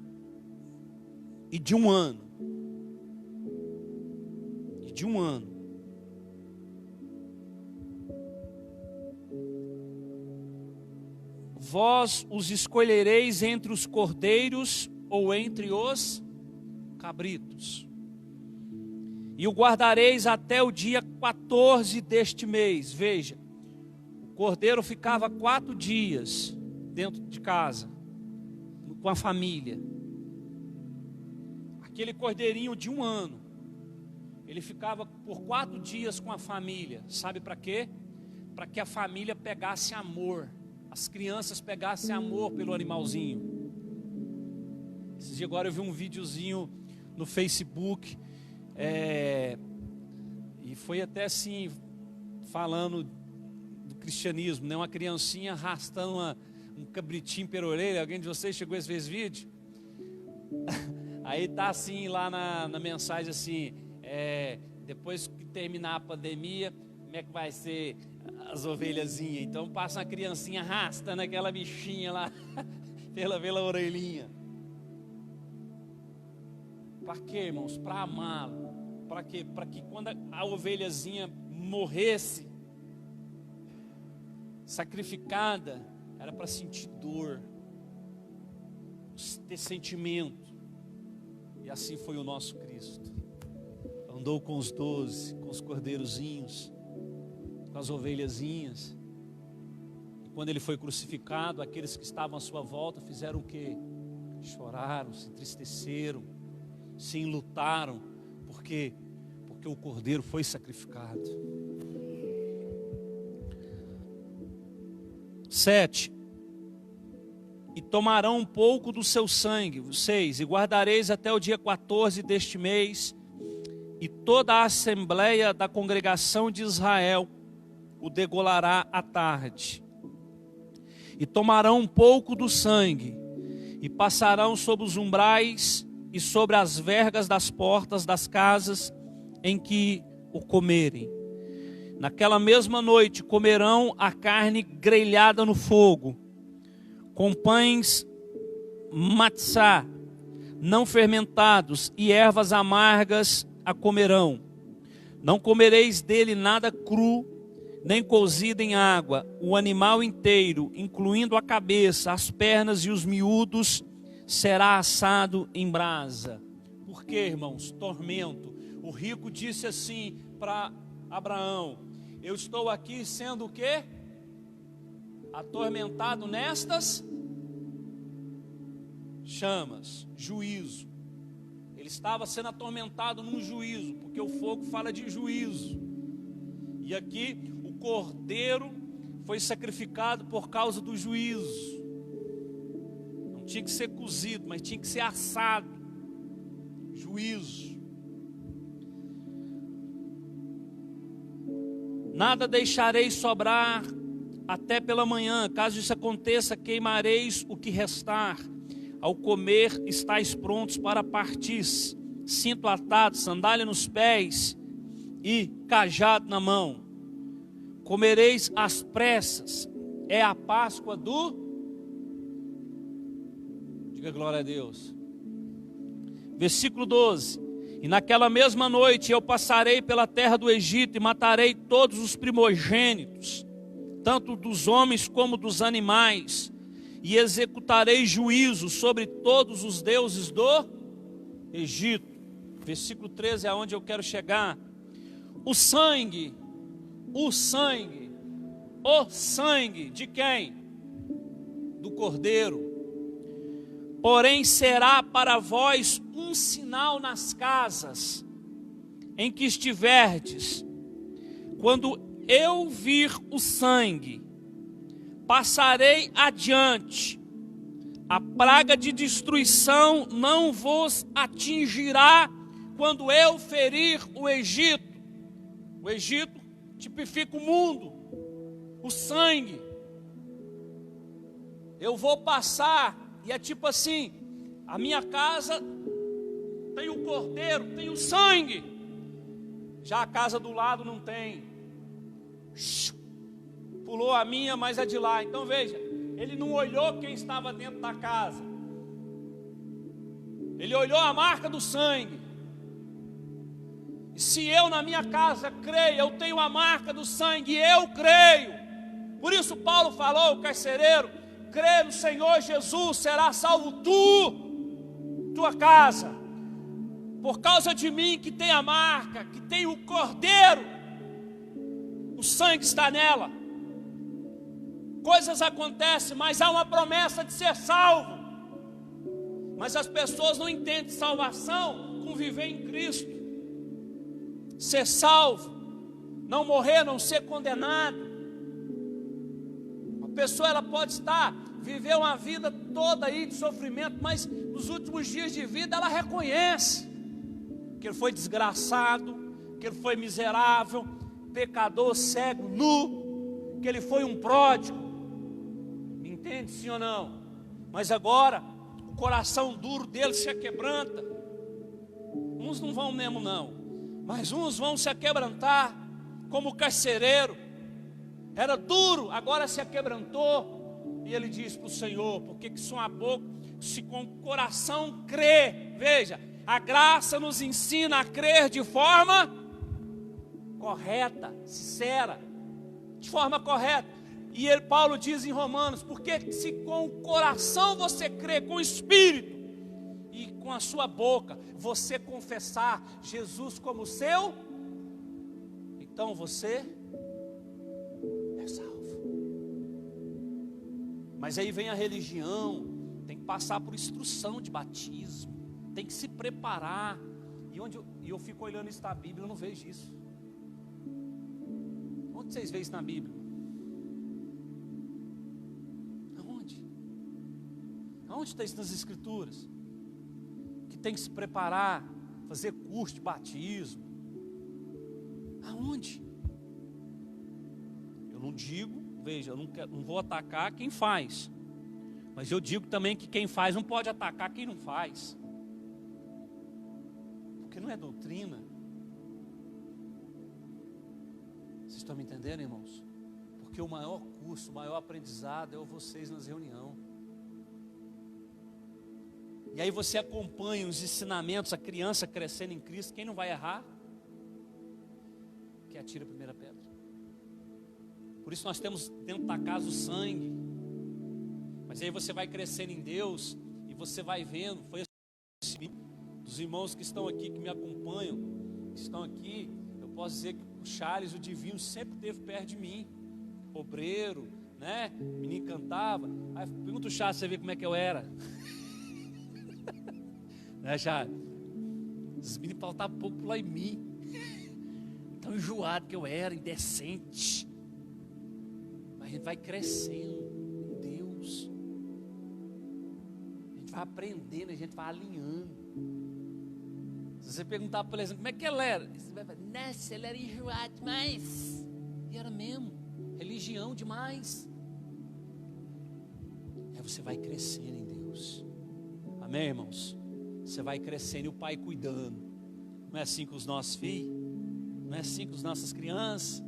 e de 1 ano. E de 1 ano. Vós os escolhereis entre os cordeiros ou entre os cabritos. E o guardareis até o dia 14 deste mês. Veja, o cordeiro ficava 4 dias dentro de casa, com a família. Aquele cordeirinho de 1 ano, ele ficava por 4 dias com a família. Sabe para quê? Para que a família pegasse amor, as crianças pegassem amor pelo animalzinho. Esses dias agora eu vi um videozinho no Facebook, e foi até assim, falando do cristianismo, né? Uma criancinha arrastando um cabritinho pela orelha. Alguém de vocês chegou a ver esse vídeo? Aí tá assim lá na mensagem assim, depois que terminar a pandemia, como é que vai ser as ovelhazinhas? Então passa uma criancinha arrastando aquela bichinha lá pela orelhinha. Para quê, irmãos? Para amá-lo. Para quê? Para que quando a ovelhazinha morresse, sacrificada, era para sentir dor, ter sentimento. E assim foi o nosso Cristo. Andou com os 12, com os cordeirozinhos, com as ovelhazinhas. E quando ele foi crucificado, aqueles que estavam à sua volta fizeram o quê? Choraram, se entristeceram, se enlutaram. Por quê? Porque o cordeiro foi sacrificado. 7. E tomarão um pouco do seu sangue. 6. E guardareis até o dia 14 deste mês, e toda a assembleia da congregação de Israel o degolará à tarde. E tomarão um pouco do sangue, e passarão sobre os umbrais e sobre as vergas das portas das casas, em que o comerem. Naquela mesma noite comerão a carne grelhada no fogo, com pães matzá, não fermentados, e ervas amargas a comerão. Não comereis dele nada cru, nem cozido em água. O animal inteiro, incluindo a cabeça, as pernas e os miúdos, será assado em brasa. Por quê, irmãos? Tormento. O rico disse assim para Abraão: eu estou aqui sendo o quê? Atormentado nestas chamas, juízo. Ele estava sendo atormentado num juízo, porque o fogo fala de juízo. E aqui o cordeiro foi sacrificado por causa do juízo. Não tinha que ser cozido, mas tinha que ser assado. Juízo. Nada deixareis sobrar até pela manhã. Caso isso aconteça, queimareis o que restar. Ao comer, estáis prontos para partir, cinto atado, sandália nos pés e cajado na mão. Comereis às pressas, é a Páscoa do... Diga glória a Deus. Versículo 12. E naquela mesma noite eu passarei pela terra do Egito e matarei todos os primogênitos, tanto dos homens como dos animais, e executarei juízo sobre todos os deuses do Egito. Versículo 13 é onde eu quero chegar. O sangue de quem? Do cordeiro. Porém será para vós um sinal nas casas em que estiverdes. Quando eu vir o sangue, passarei adiante. A praga de destruição não vos atingirá quando eu ferir o Egito. O Egito tipifica o mundo, o sangue. Eu vou passar, e é tipo assim: a minha casa tem o cordeiro, tem o sangue. Já a casa do lado não tem. Pulou a minha, mas a de lá. Então veja, ele não olhou quem estava dentro da casa. Ele olhou a marca do sangue. E se eu na minha casa creio, eu tenho a marca do sangue, eu creio. Por isso Paulo falou, o carcereiro: crê no Senhor Jesus, será salvo tua casa. Por causa de mim, que tem a marca, que tem o cordeiro, o sangue está nela. Coisas acontecem, mas há uma promessa de ser salvo. Mas as pessoas não entendem salvação com viver em Cristo. Ser salvo, não morrer, não ser condenado. A pessoa ela pode viver uma vida toda aí de sofrimento, mas nos últimos dias de vida ela reconhece que ele foi desgraçado, que ele foi miserável, pecador, cego, nu, que ele foi um pródigo. Me entende, sim ou não? Mas agora o coração duro dele se aquebranta. Uns não vão mesmo não, mas uns vão se aquebrantar, como o carcereiro. Era duro, agora se aquebrantou. E ele diz para o Senhor: porque que só a boca, se com o coração crê. Veja, a graça nos ensina a crer de forma correta, sincera, de forma correta. E Paulo diz em Romanos: porque se com o coração você crê, com o espírito, e com a sua boca você confessar Jesus como seu, então você é salvo. Mas aí vem a religião, tem que passar por instrução de batismo, tem que se preparar. E eu fico olhando isso na Bíblia, eu não vejo isso. Onde vocês veem isso na Bíblia? Aonde? Aonde está isso nas Escrituras? Que tem que se preparar, fazer curso de batismo. Aonde? Eu não digo, veja, eu não vou atacar quem faz, mas eu digo também que quem faz não pode atacar quem não faz, porque não é doutrina. estão me entendendo, irmãos? Porque o maior curso, o maior aprendizado é vocês nas reuniões. E aí você acompanha os ensinamentos, a criança crescendo em Cristo. Quem não vai errar? Que atira a primeira pedra. Por isso nós temos dentro da casa o sangue. Mas aí você vai crescendo em Deus e você vai vendo. Foi assim, dos irmãos que estão aqui, que me acompanham, que estão aqui, eu posso dizer que o Charles, o Divino, sempre esteve perto de mim. Obreiro, né? O menino cantava. Aí pergunta o Charles, você vê como é que eu era. Né, Charles? Os meninos faltavam pouco lá em mim. Tão enjoado que eu era, indecente. Mas a gente vai crescendo em Deus. A gente vai aprendendo, a gente vai alinhando. Se você perguntar para ele, como é que ele era? Você vai falar, nossa, ele era enjoado demais. E era mesmo, religião demais. Aí você vai crescendo em Deus. Amém, irmãos? Você vai crescendo e o Pai cuidando. Não é assim com os nossos filhos? Não é assim com as nossas crianças?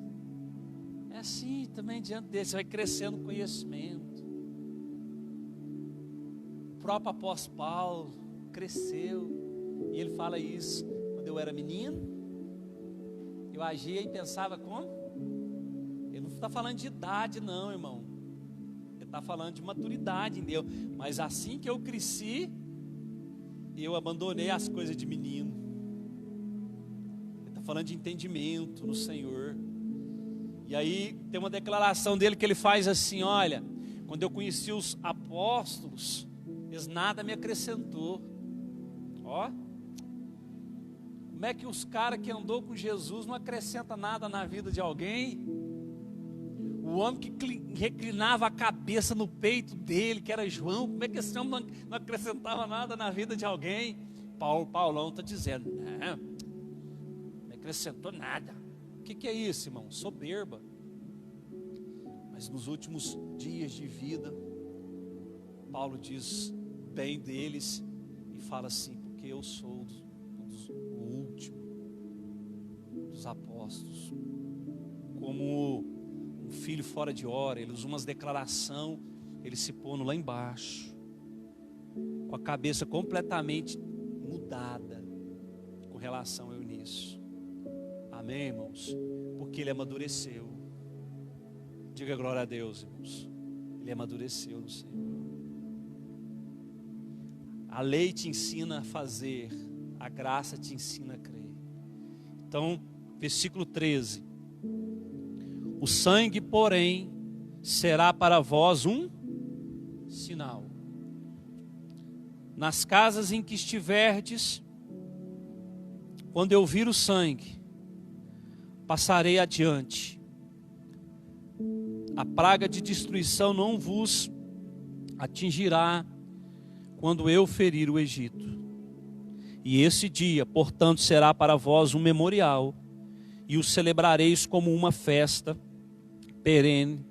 É assim também diante dele. Você vai crescendo no conhecimento. O próprio apóstolo Paulo cresceu. E ele fala isso. Quando eu era menino, eu agia e pensava como? Ele não está falando de idade não, irmão. Ele está falando de maturidade em Deus. Mas assim que eu cresci, eu abandonei as coisas de menino. Ele está falando de entendimento no Senhor. E aí tem uma declaração dele que ele faz assim, olha, quando eu conheci os apóstolos, eles nada me acrescentou. Ó, como é que os caras que andou com Jesus não acrescenta nada na vida de alguém? O homem que reclinava a cabeça no peito dele, que era João, como é que esse homem não acrescentava nada na vida de alguém? Paulão está dizendo, não acrescentou nada. O que é isso, irmão? Soberba. Mas nos últimos dias de vida, Paulo diz bem deles e fala assim, porque eu sou o último dos apóstolos. Como um filho fora de hora, ele usa umas declarações, ele se pondo lá embaixo, com a cabeça completamente mudada com relação ao início. Amém, irmãos? Porque ele amadureceu. Diga glória a Deus, irmãos. Ele amadureceu no Senhor. A lei te ensina a fazer, a graça te ensina a crer. Então, versículo 13. O sangue, porém, será para vós um sinal. Nas casas em que estiverdes, quando eu vir o sangue, passarei adiante. A praga de destruição não vos atingirá quando eu ferir o Egito. E esse dia, portanto, será para vós um memorial, e o celebrareis como uma festa perene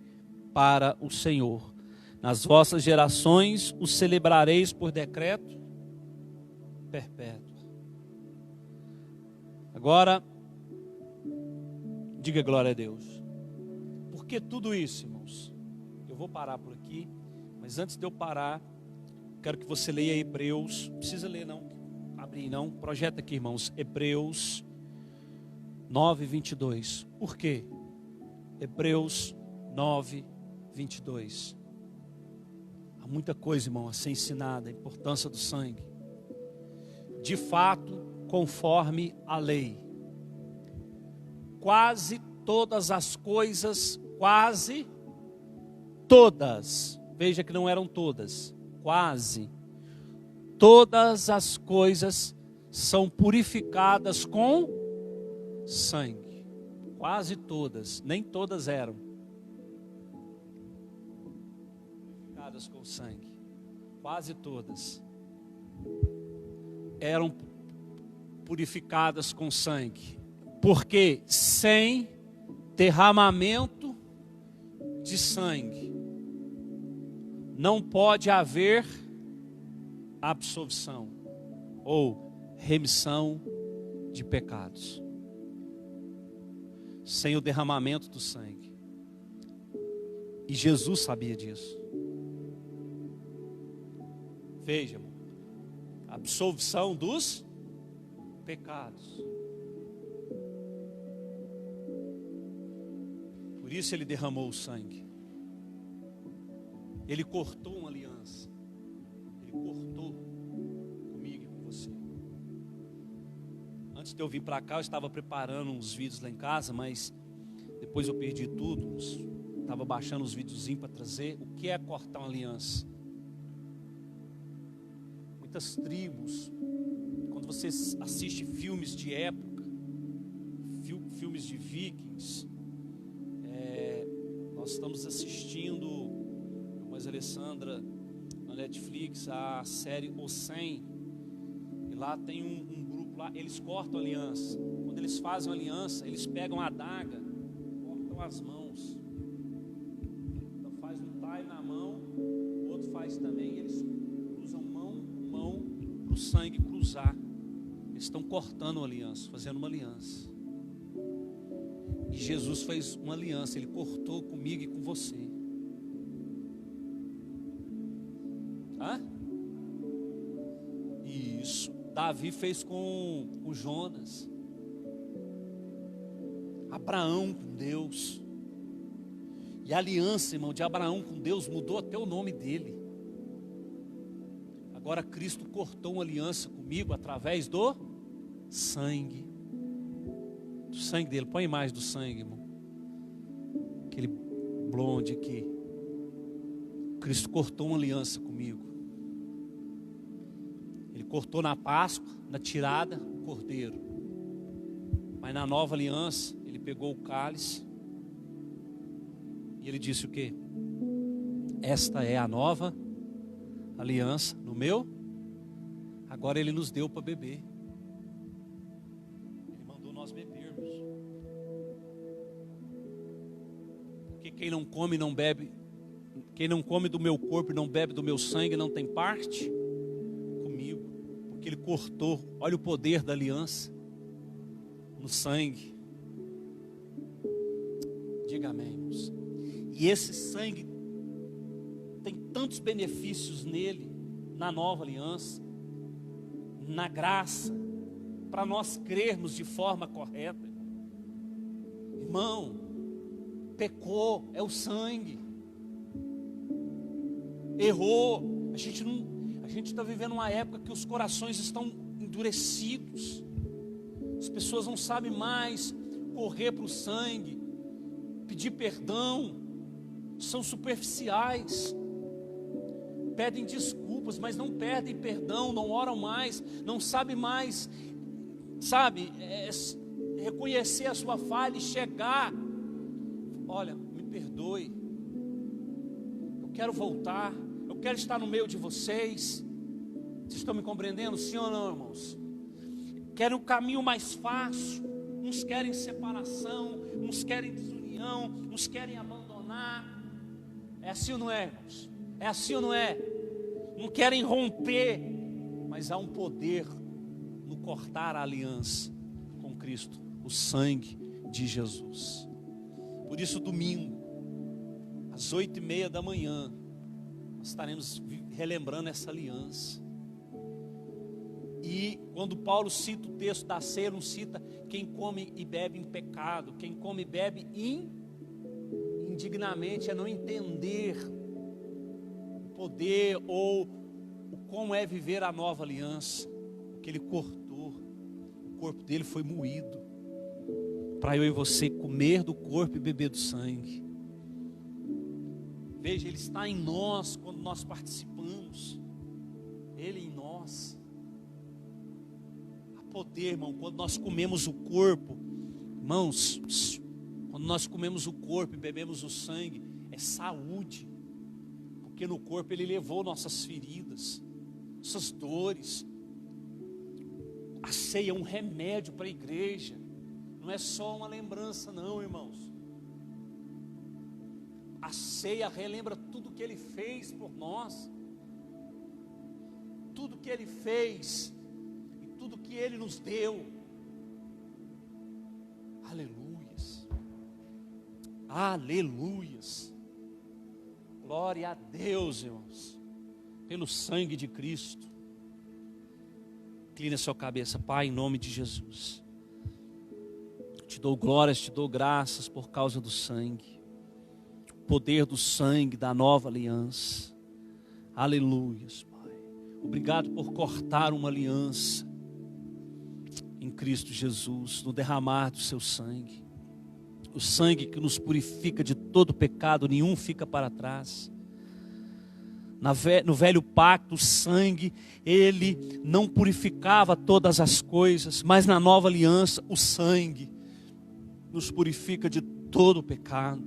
para o Senhor. Nas vossas gerações o celebrareis por decreto perpétuo. Agora, diga glória a Deus. Por que tudo isso, irmãos? Eu vou parar por aqui, mas antes de eu parar, quero que você leia Hebreus. Não precisa ler não, abrir não, projeta aqui, irmãos, Hebreus 9, 22. Por quê? Hebreus 9, 22. Há muita coisa, irmão, a ser ensinada, a importância do sangue. De fato, conforme a lei, quase todas as coisas, quase todas, veja que não eram todas, quase todas as coisas são purificadas com sangue. Quase todas, nem todas eram purificadas com sangue. Quase todas eram purificadas com sangue. Porque sem derramamento de sangue não pode haver absolvição ou remissão de pecados. sem o derramamento do sangue. E Jesus sabia disso. Veja, irmão, absolvição dos pecados. Por isso ele derramou o sangue. Ele cortou uma aliança. Ele cortou comigo e com você. Antes de eu vir para cá, eu estava preparando uns vídeos lá em casa, mas depois eu perdi tudo. Estava baixando os videozinhos para trazer. O que é cortar uma aliança? Muitas tribos, quando você assiste filmes de época, filmes de vikings, nós estamos assistindo, mas Alessandra, na Netflix, a série O 100, e lá tem um grupo lá, eles cortam aliança. Quando eles fazem uma aliança, eles pegam a adaga, cortam as mãos. Então faz um tie na mão, o outro faz também, e eles cruzam mão para o sangue cruzar. Eles estão cortando uma aliança, fazendo uma aliança. E Jesus fez uma aliança, Ele cortou comigo e com você. Isso. Davi fez com Jonas. Abraão com Deus. E a aliança, irmão, de Abraão com Deus mudou até o nome dele. Agora Cristo cortou uma aliança comigo através do sangue. Do sangue dele. Põe a imagem do sangue, irmão. Aquele blonde aqui. Cristo cortou uma aliança comigo. Ele cortou na Páscoa, na tirada, o cordeiro. Mas na nova aliança, ele pegou o cálice. E ele disse o quê? Esta é a nova aliança no meu. Agora ele nos deu para beber. Ele mandou nós bebermos. Porque quem não come não bebe. Quem não come do meu corpo e não bebe do meu sangue não tem parte comigo. Porque ele cortou. Olha o poder da aliança no sangue. Diga amém, irmãos. E esse sangue tem tantos benefícios nele, na nova aliança, na graça, para nós crermos de forma correta. Irmão, pecou, é o sangue. Errou. A gente está vivendo uma época que os corações estão endurecidos. As pessoas não sabem mais correr para o sangue, pedir perdão. São superficiais. Pedem desculpas, mas não pedem perdão, não oram mais, não sabem mais, reconhecer a sua falha e chegar. Olha, me perdoe. Eu quero voltar. Eu quero estar no meio de vocês. Vocês estão me compreendendo? Sim ou não, irmãos? Querem um caminho mais fácil. Uns querem separação, uns querem desunião, uns querem abandonar. É assim ou não é, irmãos? É assim ou não é? Não querem romper, mas há um poder no cortar a aliança com Cristo, o sangue de Jesus. Por isso, domingo, às 8:30 da manhã, nós estaremos relembrando essa aliança. E quando Paulo cita o texto da ceia, não cita quem come e bebe em pecado. Quem come e bebe indignamente é não entender o poder ou o como é viver a nova aliança. O que ele cortou, o corpo dele foi moído para eu e você comer do corpo e beber do sangue. Veja, ele está em nós quando nós participamos. Ele em nós. Há poder, irmão, quando nós comemos o corpo. Irmãos, quando nós comemos o corpo e bebemos o sangue, é saúde. Porque no corpo ele levou nossas feridas, nossas dores. A ceia é um remédio para a igreja. Não é só uma lembrança não, irmãos. A ceia relembra tudo que ele fez por nós. Tudo que ele fez e tudo que ele nos deu. Aleluias. Aleluias. Glória a Deus, irmãos. Pelo sangue de Cristo. Inclina a sua cabeça, Pai, em nome de Jesus. Te dou glórias, te dou graças por causa do sangue. O poder do sangue da nova aliança. Aleluias, Pai. Obrigado por cortar uma aliança em Cristo Jesus, no derramar do seu sangue. O sangue que nos purifica de todo pecado, nenhum fica para trás. No velho pacto, o sangue, ele não purificava todas as coisas, mas na nova aliança, o sangue nos purifica de todo o pecado.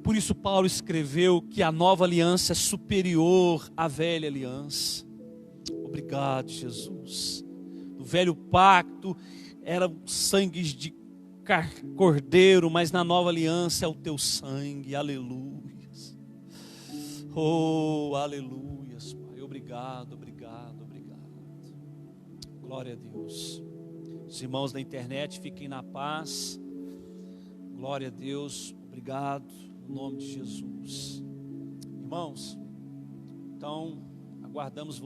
Por isso Paulo escreveu que a nova aliança é superior à velha aliança. Obrigado, Jesus. No velho pacto eram sangues de cordeiro, mas na nova aliança é o teu sangue. Aleluia. Oh, aleluias, Pai. Obrigado, obrigado, obrigado. Glória a Deus. Os irmãos da internet, fiquem na paz. Glória a Deus. Obrigado, no nome de Jesus. Irmãos, então, aguardamos